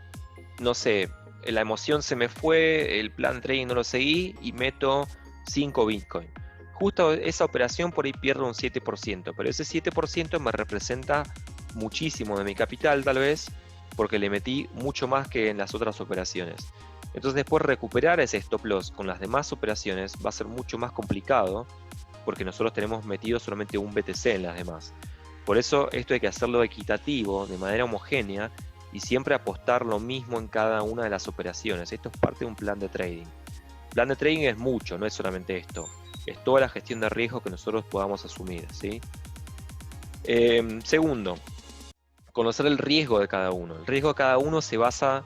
no sé, la emoción se me fue, el plan de trading no lo seguí y meto 5 Bitcoin. Justo esa operación por ahí pierdo un 7%, pero ese 7% me representa muchísimo de mi capital tal vez, porque le metí mucho más que en las otras operaciones. Entonces después recuperar ese stop loss con las demás operaciones va a ser mucho más complicado, porque nosotros tenemos metido solamente un BTC en las demás. Por eso esto hay que hacerlo equitativo, de manera homogénea, y siempre apostar lo mismo en cada una de las operaciones. Esto es parte de un plan de trading. Plan de trading es mucho, no es solamente esto. Es toda la gestión de riesgo que nosotros podamos asumir, ¿sí? Segundo, conocer el riesgo de cada uno. El riesgo de cada uno se basa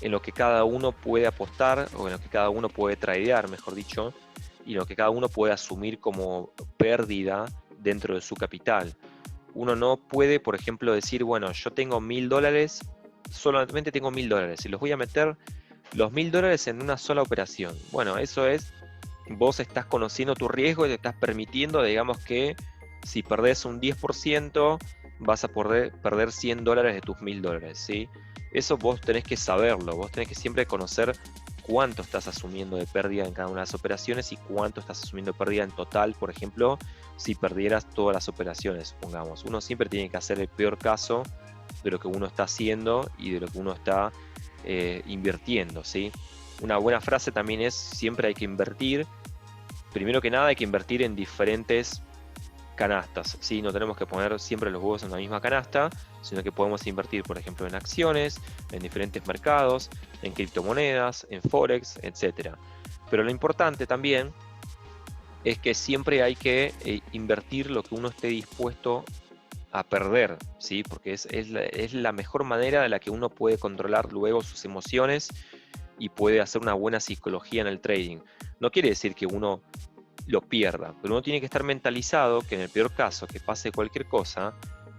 en lo que cada uno puede apostar, o en lo que cada uno puede tradear, mejor dicho, y lo que cada uno puede asumir como pérdida dentro de su capital. Uno no puede, por ejemplo, decir, bueno, yo tengo $1000, solamente tengo $1000 y los voy a meter los $1000 en una sola operación. Bueno, eso es, vos estás conociendo tu riesgo y te estás permitiendo, digamos que si perdés un 10%, vas a poder perder $100 de tus $1000, ¿sí? Eso vos tenés que saberlo, vos tenés que siempre conocer cuánto estás asumiendo de pérdida en cada una de las operaciones y cuánto estás asumiendo de pérdida en total, por ejemplo, si perdieras todas las operaciones, supongamos. Uno siempre tiene que hacer el peor caso de lo que uno está haciendo y de lo que uno está invirtiendo, ¿sí? Una buena frase también es, siempre hay que invertir, primero que nada hay que invertir en diferentes canastas, ¿sí? No tenemos que poner siempre los huevos en la misma canasta, sino que podemos invertir, por ejemplo, en acciones, en diferentes mercados, en criptomonedas, en forex, etc. Pero lo importante también es que siempre hay que invertir lo que uno esté dispuesto a perder, ¿sí? Porque es la mejor manera de la que uno puede controlar luego sus emociones y puede hacer una buena psicología en el trading. No quiere decir que uno lo pierda, pero uno tiene que estar mentalizado que en el peor caso, que pase cualquier cosa,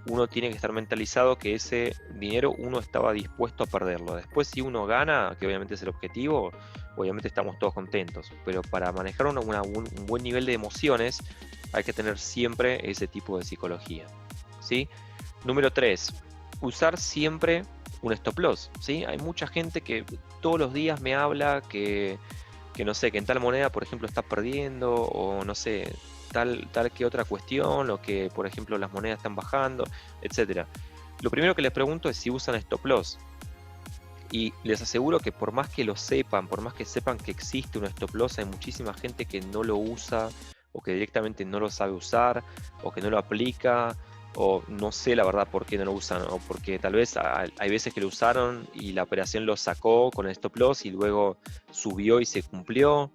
uno tiene que estar mentalizado que ese dinero uno estaba dispuesto a perderlo. Después si uno gana, que obviamente es el objetivo, obviamente estamos todos contentos, pero para manejar un buen nivel de emociones hay que tener siempre ese tipo de psicología, ¿sí? Número 3, usar siempre un stop loss, ¿sí? Hay mucha gente que todos los días me habla que no sé, que en tal moneda, por ejemplo, está perdiendo, o no sé, tal que otra cuestión, o que, por ejemplo, las monedas están bajando, etcétera. Lo primero que les pregunto es si usan stop loss. Y les aseguro que por más que lo sepan, por más que sepan que existe un stop loss, hay muchísima gente que no lo usa, o que directamente no lo sabe usar, o que no lo aplica, o no sé la verdad por qué no lo usan, o porque tal vez hay veces que lo usaron y la operación lo sacó con el stop loss y luego subió y se cumplió.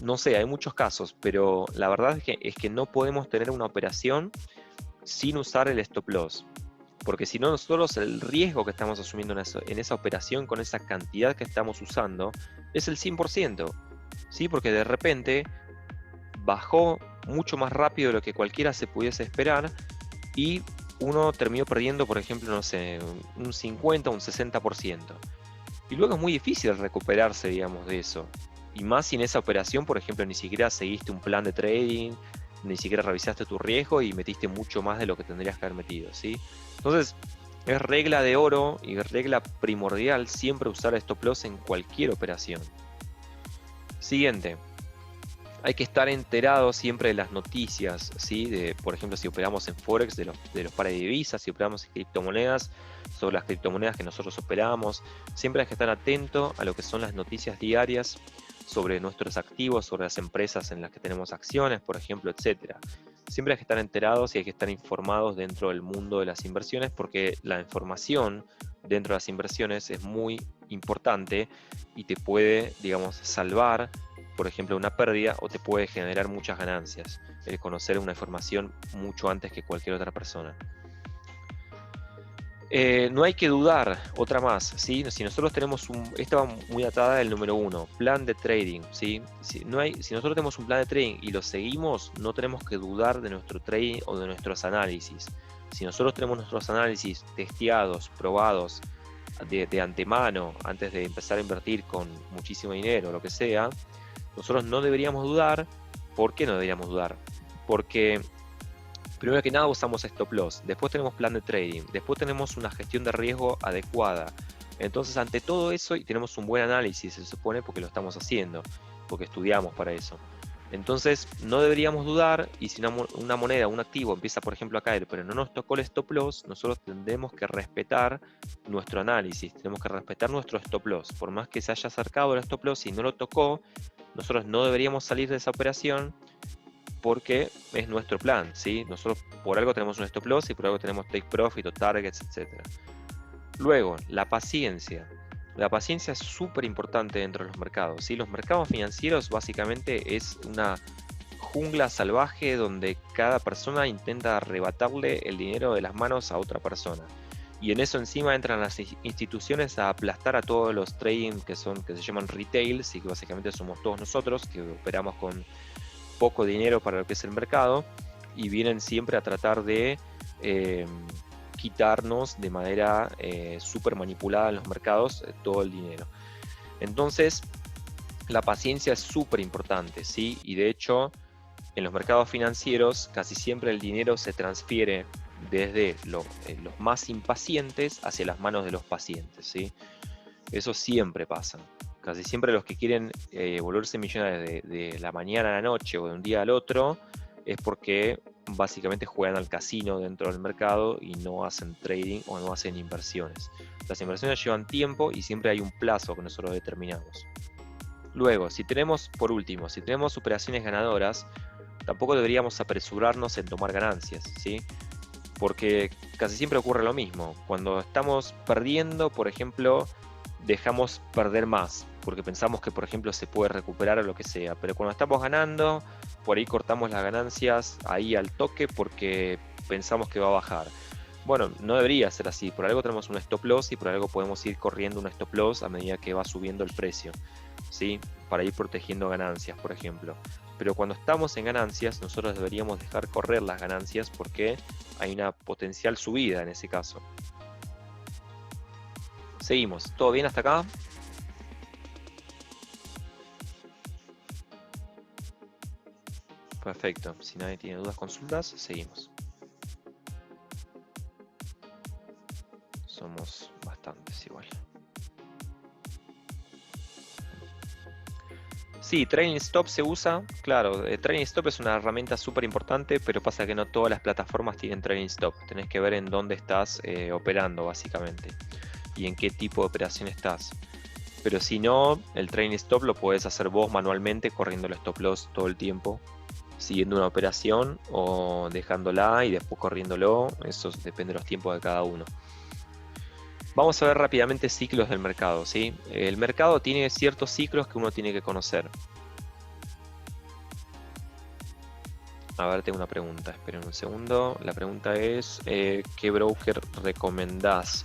No sé, hay muchos casos, pero la verdad es que no podemos tener una operación sin usar el stop loss. Porque si no, nosotros el riesgo que estamos asumiendo en esa operación con esa cantidad que estamos usando es el 100%. ¿Sí? Porque de repente bajó mucho más rápido de lo que cualquiera se pudiese esperar y uno terminó perdiendo, por ejemplo, no sé, un 50 o un 60%. Y luego es muy difícil recuperarse, digamos, de eso. Y más si en esa operación, por ejemplo, ni siquiera seguiste un plan de trading, ni siquiera revisaste tu riesgo y metiste mucho más de lo que tendrías que haber metido, ¿sí? Entonces, es regla de oro y regla primordial siempre usar stop loss en cualquier operación. Siguiente. Hay que estar enterado siempre de las noticias, ¿sí? Por ejemplo, si operamos en Forex, de los pares de divisas, si operamos en criptomonedas, sobre las criptomonedas que nosotros operamos. Siempre hay que estar atento a lo que son las noticias diarias sobre nuestros activos, sobre las empresas en las que tenemos acciones, por ejemplo, etcétera. Siempre hay que estar enterados y hay que estar informados dentro del mundo de las inversiones, porque la información dentro de las inversiones es muy importante y te puede, digamos, salvar, por ejemplo, una pérdida, o te puede generar muchas ganancias, el conocer una información mucho antes que cualquier otra persona. No hay que dudar, otra más, ¿sí? Si nosotros tenemos esta va muy atada del número 1, plan de trading, ¿sí? Si nosotros tenemos un plan de trading y lo seguimos, no tenemos que dudar de nuestro trading o de nuestros análisis. Si nosotros tenemos nuestros análisis testeados, probados de antemano, antes de empezar a invertir con muchísimo dinero, lo que sea, nosotros no deberíamos dudar. ¿Por qué no deberíamos dudar? Porque primero que nada usamos stop loss, después tenemos plan de trading, después tenemos una gestión de riesgo adecuada. Entonces, ante todo eso, y tenemos un buen análisis, se supone, porque lo estamos haciendo, porque estudiamos para eso. Entonces, no deberíamos dudar, y si una moneda, un activo empieza, por ejemplo, a caer, pero no nos tocó el stop loss, nosotros tendremos que respetar nuestro análisis, tenemos que respetar nuestro stop loss. Por más que se haya acercado el stop loss y no lo tocó, nosotros no deberíamos salir de esa operación, porque es nuestro plan, ¿sí? Nosotros por algo tenemos un stop loss y por algo tenemos take profit o targets, etc. Luego, la paciencia. La paciencia es súper importante dentro de los mercados, ¿sí? Los mercados financieros básicamente es una jungla salvaje donde cada persona intenta arrebatarle el dinero de las manos a otra persona. Y en eso encima entran las instituciones a aplastar a todos los trading que se llaman retail, y que básicamente somos todos nosotros que operamos con poco dinero para lo que es el mercado, y vienen siempre a tratar de eh, quitarnos de manera súper manipulada en los mercados todo el dinero. Entonces, la paciencia es súper importante, ¿sí? Y de hecho, en los mercados financieros casi siempre el dinero se transfiere desde los más impacientes hacia las manos de los pacientes, ¿sí? Eso siempre pasa. Casi siempre los que quieren volverse millonarios de la mañana a la noche o de un día al otro es porque básicamente juegan al casino dentro del mercado y no hacen trading o no hacen inversiones. Las inversiones llevan tiempo y siempre hay un plazo que nosotros determinamos. Luego, si tenemos, por último, si tenemos operaciones ganadoras, tampoco deberíamos apresurarnos en tomar ganancias, ¿sí? Porque casi siempre ocurre lo mismo. Cuando estamos perdiendo, por ejemplo, dejamos perder más, porque pensamos que, por ejemplo, se puede recuperar o lo que sea. Pero cuando estamos ganando, por ahí cortamos las ganancias ahí al toque porque pensamos que va a bajar. Bueno, no debería ser así. Por algo tenemos un stop loss y por algo podemos ir corriendo un stop loss a medida que va subiendo el precio, ¿sí? Para ir protegiendo ganancias, por ejemplo. Pero cuando estamos en ganancias, nosotros deberíamos dejar correr las ganancias porque hay una potencial subida en ese caso. Seguimos. ¿Todo bien hasta acá? Perfecto. Si nadie tiene dudas, consultas, seguimos. Somos bastantes igual. Sí, Trailing Stop se usa, claro, Trailing Stop es una herramienta súper importante, pero pasa que no todas las plataformas tienen Trailing Stop. Tenés que ver en dónde estás operando básicamente y en qué tipo de operación estás. Pero si no, el Trailing Stop lo podés hacer vos manualmente corriendo el Stop Loss todo el tiempo, siguiendo una operación o dejándola y después corriéndolo. Eso depende de los tiempos de cada uno. Vamos a ver rápidamente ciclos del mercado, ¿sí? El mercado tiene ciertos ciclos que uno tiene que conocer. A ver, tengo una pregunta, esperen un segundo. La pregunta es, ¿qué broker recomendás?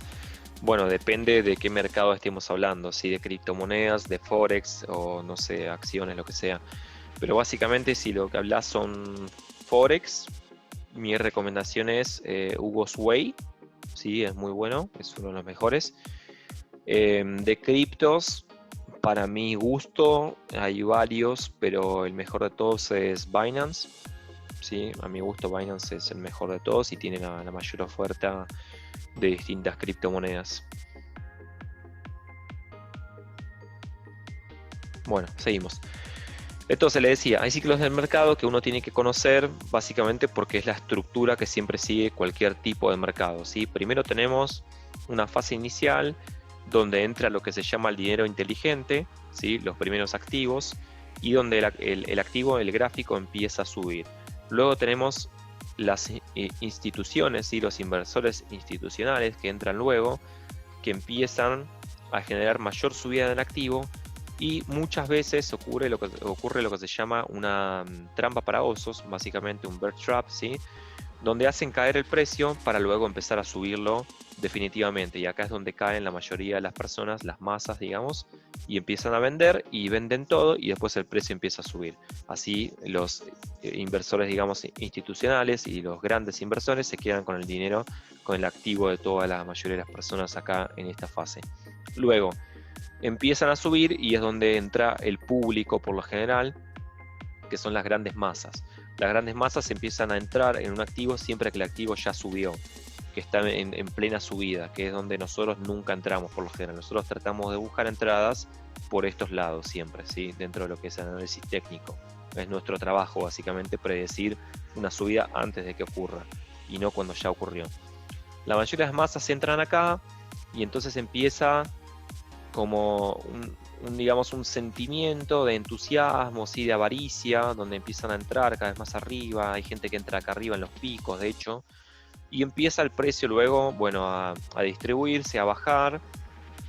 Bueno, depende de qué mercado estemos hablando, si de criptomonedas, de Forex o no sé, acciones, lo que sea. Pero básicamente si lo que hablas son Forex, mi recomendación es Hugo Sway. Sí, es muy bueno, es uno de los mejores. De criptos, para mi gusto, hay varios, pero el mejor de todos es Binance. Sí, a mi gusto Binance es el mejor de todos y tiene la mayor oferta de distintas criptomonedas. Bueno, seguimos. Entonces le decía, hay ciclos del mercado que uno tiene que conocer básicamente porque es la estructura que siempre sigue cualquier tipo de mercado, ¿sí? Primero tenemos una fase inicial donde entra lo que se llama el dinero inteligente, ¿sí? Los primeros activos, y donde el activo, el gráfico, empieza a subir. Luego tenemos las instituciones y los inversores institucionales que entran luego, que empiezan a generar mayor subida del activo. Y muchas veces ocurre lo que se llama una trampa para osos, básicamente un bear trap, ¿sí? Donde hacen caer el precio para luego empezar a subirlo definitivamente. Y acá es donde caen la mayoría de las personas, las masas, digamos, y empiezan a vender y venden todo y después el precio empieza a subir. Así los inversores, digamos, institucionales y los grandes inversores se quedan con el dinero, con el activo de toda la mayoría de las personas acá en esta fase. Luego empiezan a subir y es donde entra el público por lo general, que son las grandes masas. Las grandes masas empiezan a entrar en un activo siempre que el activo ya subió, que está en plena subida, que es donde nosotros nunca entramos por lo general. Nosotros tratamos de buscar entradas por estos lados siempre, ¿sí? Dentro de lo que es el análisis técnico. Es nuestro trabajo básicamente predecir una subida antes de que ocurra y no cuando ya ocurrió. La mayoría de las masas entran acá y entonces empieza como digamos, un sentimiento de entusiasmo, ¿sí? De avaricia, donde empiezan a entrar cada vez más arriba, hay gente que entra acá arriba en los picos, de hecho, y empieza el precio luego, bueno, a distribuirse, a bajar,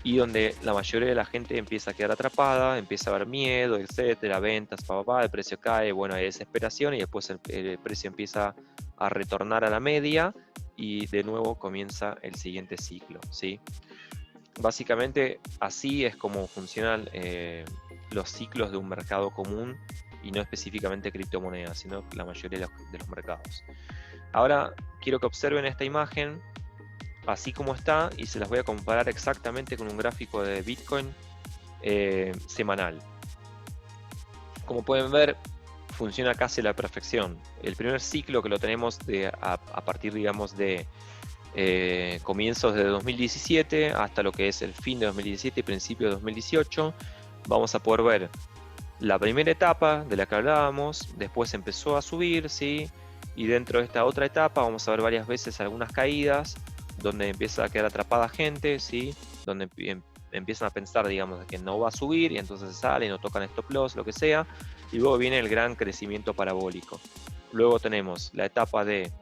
y donde la mayoría de la gente empieza a quedar atrapada, empieza a haber miedo, etcétera, ventas, el precio cae, bueno, hay desesperación, y después el precio empieza a retornar a la media, y de nuevo comienza el siguiente ciclo, ¿sí? Básicamente así es como funcionan los ciclos de un mercado común y no específicamente criptomonedas, sino la mayoría de los mercados. Ahora quiero que observen esta imagen así como está y se las voy a comparar exactamente con un gráfico de Bitcoin semanal. Como pueden ver, funciona casi a la perfección. El primer ciclo que lo tenemos a partir, digamos, de comienzos de 2017 hasta lo que es el fin de 2017 y principio de 2018, vamos a poder ver la primera etapa de la que hablábamos, después empezó a subir, ¿sí? Y dentro de esta otra etapa vamos a ver varias veces algunas caídas, donde empieza a quedar atrapada gente, ¿sí? Donde empiezan a pensar, digamos, que no va a subir y entonces salen o tocan stop loss, lo que sea, y luego viene el gran crecimiento parabólico. Luego tenemos la etapa de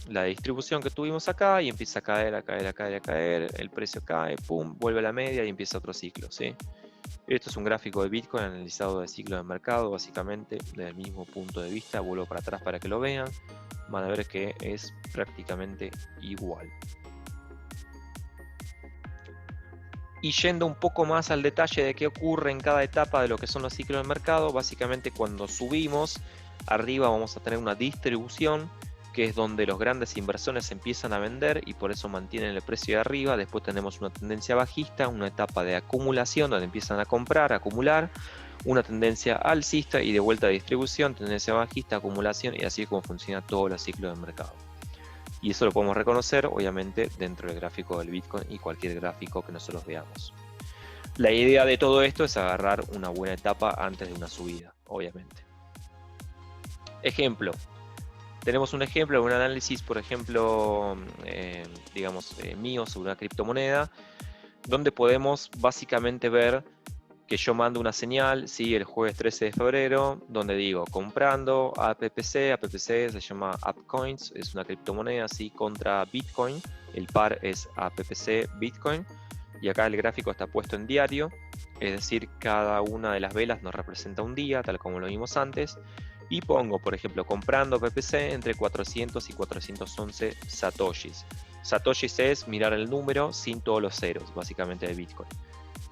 la distribución que tuvimos acá y empieza a caer, a caer, a caer, a caer, el precio cae, pum, vuelve a la media y empieza otro ciclo, ¿sí? Esto es un gráfico de Bitcoin analizado de ciclo de mercado, básicamente, desde el mismo punto de vista. Vuelvo para atrás para que lo vean. Van a ver que es prácticamente igual. Y yendo un poco más al detalle de qué ocurre en cada etapa de lo que son los ciclos de mercado, básicamente cuando subimos, arriba vamos a tener una distribución, que es donde los grandes inversores empiezan a vender y por eso mantienen el precio de arriba. Después tenemos una tendencia bajista, una etapa de acumulación donde empiezan a comprar, a acumular, una tendencia alcista y de vuelta a distribución, tendencia bajista, acumulación, y así es como funciona todo el ciclo de mercado. Y eso lo podemos reconocer, obviamente, dentro del gráfico del Bitcoin y cualquier gráfico que nosotros veamos. La idea de todo esto es agarrar una buena etapa antes de una subida, obviamente. Ejemplo. Tenemos un ejemplo, un análisis, por ejemplo, digamos, mío sobre una criptomoneda, donde podemos básicamente ver que yo mando una señal, ¿sí? El jueves 13 de febrero, donde digo, comprando APPC, APPC se llama AppCoins, es una criptomoneda, ¿sí? Contra Bitcoin, el par es APPC Bitcoin, y acá el gráfico está puesto en diario, es decir, cada una de las velas nos representa un día, tal como lo vimos antes, y pongo, por ejemplo, comprando PPC entre 400 y 411 satoshis. Satoshis es mirar el número sin todos los ceros, básicamente, de Bitcoin.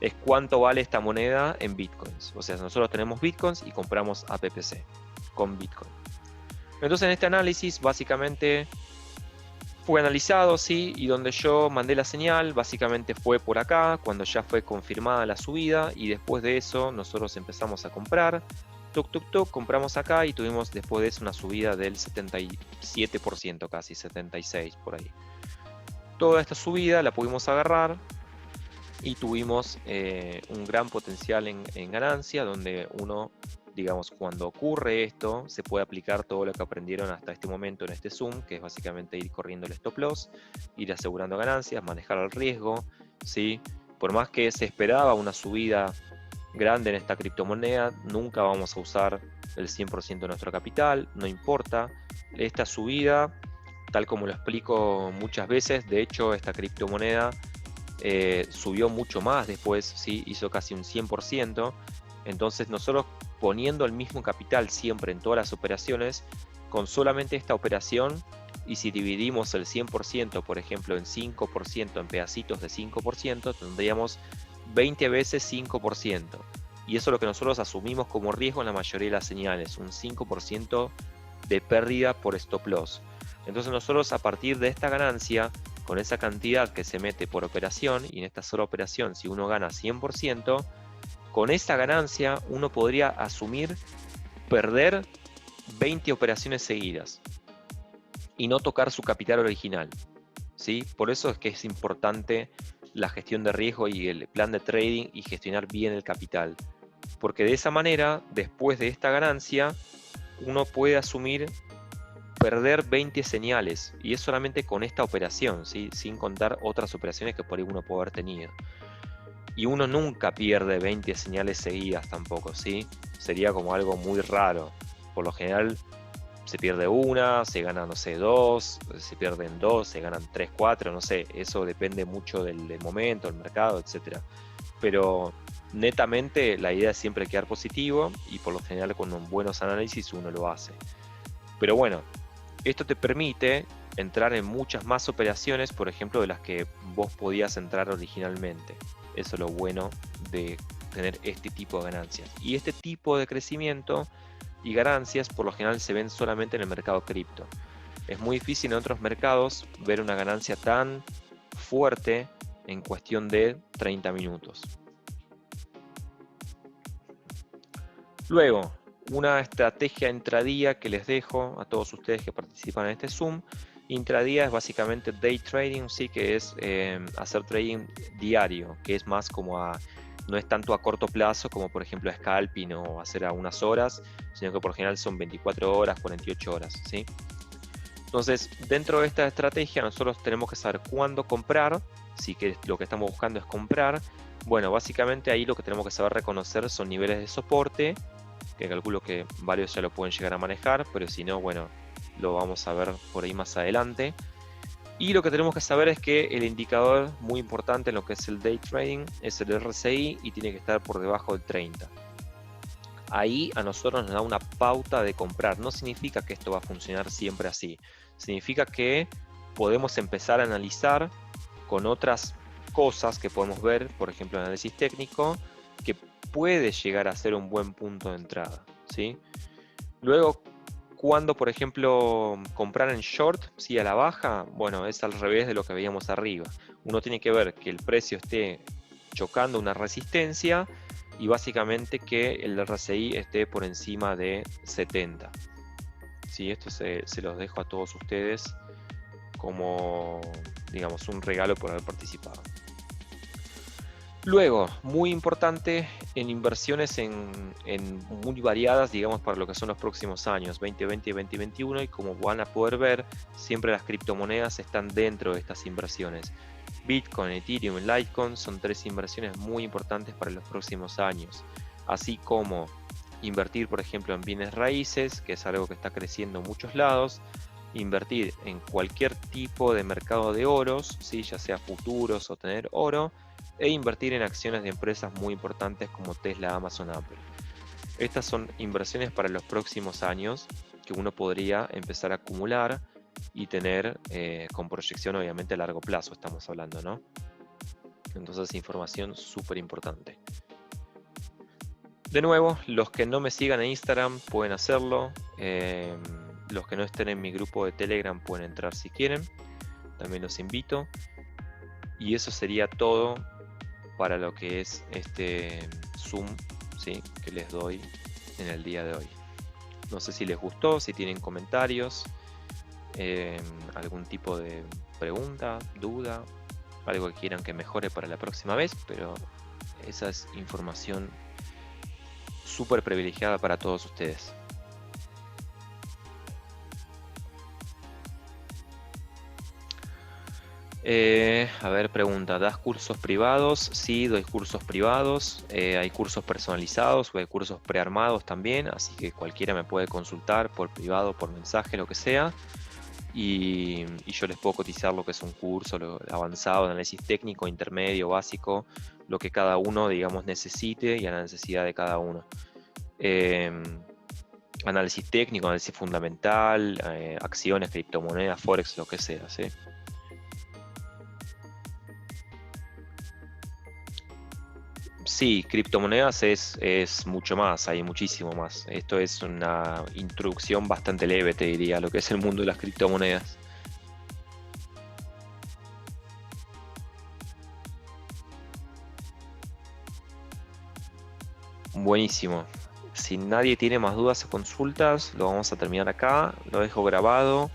Es cuánto vale esta moneda en Bitcoins. O sea, nosotros tenemos Bitcoins y compramos a PPC con Bitcoin. Entonces, en este análisis, básicamente, fue analizado, ¿sí? Y donde yo mandé la señal, básicamente fue por acá, cuando ya fue confirmada la subida, y después de eso, nosotros empezamos a comprar. Compramos acá y tuvimos después de eso una subida del 77%, casi 76% por ahí. Toda esta subida la pudimos agarrar y tuvimos un gran potencial en ganancia, donde uno, digamos, cuando ocurre esto, se puede aplicar todo lo que aprendieron hasta este momento en este Zoom, que es básicamente ir corriendo el stop loss, ir asegurando ganancias, manejar el riesgo, ¿sí? Por más que se esperaba una subida grande en esta criptomoneda, nunca vamos a usar el 100% de nuestro capital, no importa. Esta subida, tal como lo explico muchas veces, de hecho esta criptomoneda subió mucho más después, ¿sí? Hizo casi un 100%, entonces nosotros poniendo el mismo capital siempre en todas las operaciones, con solamente esta operación, y si dividimos el 100%, por ejemplo, en 5%, en pedacitos de 5%, tendríamos 20 veces 5%. Y eso es lo que nosotros asumimos como riesgo en la mayoría de las señales, un 5% de pérdida por stop loss. Entonces nosotros a partir de esta ganancia, con esa cantidad que se mete por operación, y en esta sola operación si uno gana 100%, con esa ganancia uno podría asumir perder 20 operaciones seguidas y no tocar su capital original, ¿sí? Por eso es que es importante la gestión de riesgo y el plan de trading y gestionar bien el capital, porque de esa manera, después de esta ganancia, uno puede asumir perder 20 señales, y es solamente con esta operación, ¿sí? Sin contar otras operaciones que por ahí uno puede haber tenido. Y uno nunca pierde 20 señales seguidas tampoco, ¿sí? Sería como algo muy raro. Por lo general se pierde una, se gana, no sé, dos, se pierden dos, se ganan 3, 4, no sé, eso depende mucho del momento, del mercado, etc. Pero netamente la idea es siempre quedar positivo, y por lo general con buenos análisis uno lo hace. Pero bueno, esto te permite entrar en muchas más operaciones, por ejemplo, de las que vos podías entrar originalmente. Eso es lo bueno de tener este tipo de ganancias. Y este tipo de crecimiento y ganancias por lo general se ven solamente en el mercado cripto. Es muy difícil en otros mercados ver una ganancia tan fuerte en cuestión de 30 minutos. Luego, una estrategia intradía que les dejo a todos ustedes que participan en este Zoom. Intradía es básicamente day trading, sí, que es hacer trading diario, que es más como no es tanto a corto plazo como por ejemplo scalping o hacer a unas horas, sino que por general son 24 horas, 48 horas, ¿sí? Entonces, dentro de esta estrategia nosotros tenemos que saber cuándo comprar, si que lo que estamos buscando es comprar. Bueno, básicamente ahí lo que tenemos que saber reconocer son niveles de soporte, que calculo que varios ya lo pueden llegar a manejar, pero si no, bueno, lo vamos a ver por ahí más adelante. Y lo que tenemos que saber es que el indicador muy importante en lo que es el day trading es el RSI y tiene que estar por debajo del 30. Ahí a nosotros nos da una pauta de comprar. No significa que esto va a funcionar siempre así. Significa que podemos empezar a analizar con otras cosas que podemos ver, por ejemplo, análisis técnico, que puede llegar a ser un buen punto de entrada, ¿sí? Luego, cuando, por ejemplo, comprar en short, ¿sí? A la baja, bueno, es al revés de lo que veíamos arriba. Uno tiene que ver que el precio esté chocando una resistencia y básicamente que el RSI esté por encima de 70. ¿Sí? Esto se los dejo a todos ustedes como, digamos, un regalo por haber participado. Luego, muy importante en inversiones muy variadas, digamos, para lo que son los próximos años, 2020 y 2021, y como van a poder ver, siempre las criptomonedas están dentro de estas inversiones. Bitcoin, Ethereum y Litecoin son 3 inversiones muy importantes para los próximos años, así como invertir, por ejemplo, en bienes raíces, que es algo que está creciendo en muchos lados, invertir en cualquier tipo de mercado de oros, ¿sí? Ya sea futuros o tener oro, e invertir en acciones de empresas muy importantes como Tesla, Amazon, Apple. Estas son inversiones para los próximos años que uno podría empezar a acumular y tener con proyección obviamente a largo plazo, estamos hablando, ¿no? Entonces, información súper importante. De nuevo, los que no me sigan en Instagram pueden hacerlo. Los que no estén en mi grupo de Telegram pueden entrar si quieren. También los invito. Y eso sería todo para lo que es este Zoom, ¿sí? Que les doy en el día de hoy. No sé si les gustó, si tienen comentarios, algún tipo de pregunta, duda, algo que quieran que mejore para la próxima vez, pero esa es información súper privilegiada para todos ustedes. A ver, pregunta, ¿das cursos privados? Sí, doy cursos privados, hay cursos personalizados o hay cursos prearmados también, así que cualquiera me puede consultar por privado, por mensaje, lo que sea, y yo les puedo cotizar lo que es un curso avanzado, análisis técnico, intermedio, básico, lo que cada uno, digamos, necesite y a la necesidad de cada uno. Análisis técnico, análisis fundamental, acciones, criptomonedas, forex, lo que sea, ¿sí? Sí, criptomonedas es mucho más, hay muchísimo más. Esto es una introducción bastante leve, te diría, a lo que es el mundo de las criptomonedas. Buenísimo. Si nadie tiene más dudas o consultas, lo vamos a terminar acá. Lo dejo grabado.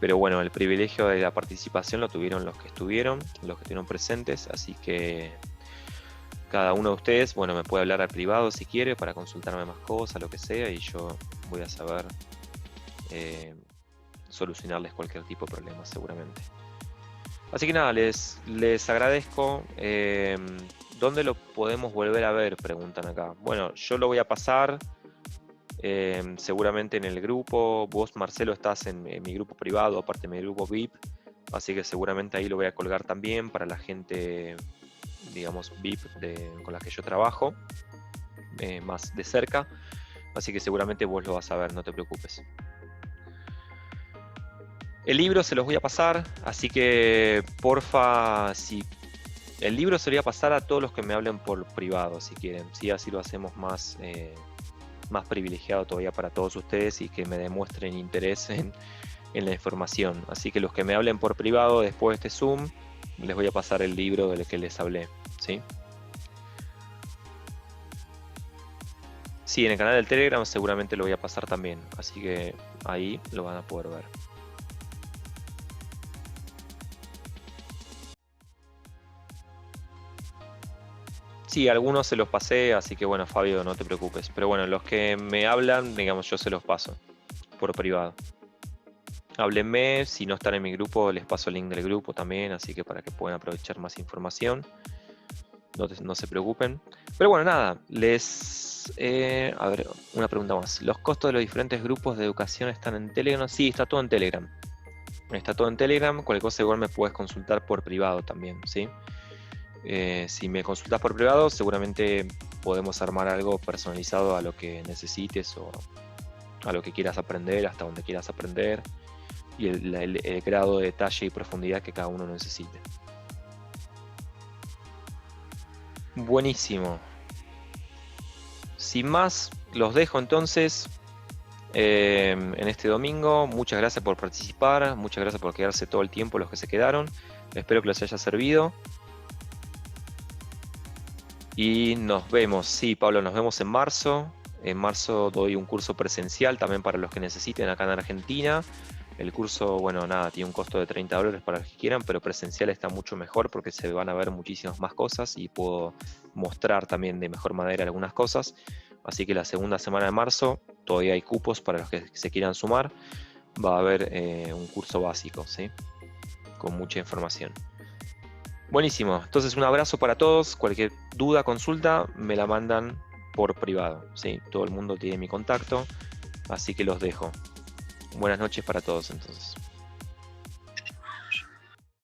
Pero bueno, el privilegio de la participación lo tuvieron los que estuvieron presentes. Así que cada uno de ustedes, bueno, me puede hablar al privado si quiere para consultarme más cosas, lo que sea, y yo voy a saber solucionarles cualquier tipo de problema seguramente. Así que nada, les agradezco. ¿Dónde lo podemos volver a ver? Preguntan acá. Bueno, yo lo voy a pasar seguramente en el grupo. Vos, Marcelo, estás en mi grupo privado, aparte de mi grupo VIP. Así que seguramente ahí lo voy a colgar también para la gente, digamos, VIP con la que yo trabajo más de cerca. Así que seguramente vos lo vas a ver, no te preocupes. El libro se los voy a pasar, así que porfa, si el libro se lo voy a pasar a todos los que me hablen por privado, si quieren, ¿sí? Así lo hacemos más, más privilegiado todavía para todos ustedes y que me demuestren interés en la información. Así que los que me hablen por privado después de este Zoom, les voy a pasar el libro del que les hablé, ¿sí? Sí, en el canal del Telegram seguramente lo voy a pasar también, así que ahí lo van a poder ver. Sí, algunos se los pasé, así que bueno, Fabio, no te preocupes. Pero bueno, los que me hablan, digamos, yo se los paso por privado. Háblenme, si no están en mi grupo, les paso el link del grupo también, así que para que puedan aprovechar más información. No se preocupen. Pero bueno, nada, a ver, una pregunta más. ¿Los costos de los diferentes grupos de educación están en Telegram? Sí, está todo en Telegram. Está todo en Telegram, cualquier cosa igual me puedes consultar por privado también, ¿sí? Si me consultas por privado, seguramente podemos armar algo personalizado a lo que necesites o a lo que quieras aprender, hasta donde quieras aprender, y el grado de detalle y profundidad que cada uno necesite. Buenísimo. Sin más, los dejo entonces en este domingo. Muchas gracias por participar, muchas gracias por quedarse todo el tiempo los que se quedaron. Espero que les haya servido. Y nos vemos, sí, Pablo, nos vemos en marzo. En marzo doy un curso presencial también para los que necesiten acá en Argentina. El curso, bueno, nada, tiene un costo de $30 para los que quieran, pero presencial está mucho mejor porque se van a ver muchísimas más cosas y puedo mostrar también de mejor manera algunas cosas. Así que la segunda semana de marzo todavía hay cupos para los que se quieran sumar. Va a haber un curso básico, ¿sí? Con mucha información. Buenísimo, entonces un abrazo para todos. Cualquier duda, consulta, me la mandan por privado, ¿sí? Todo el mundo tiene mi contacto, así que los dejo. Buenas noches para todos entonces.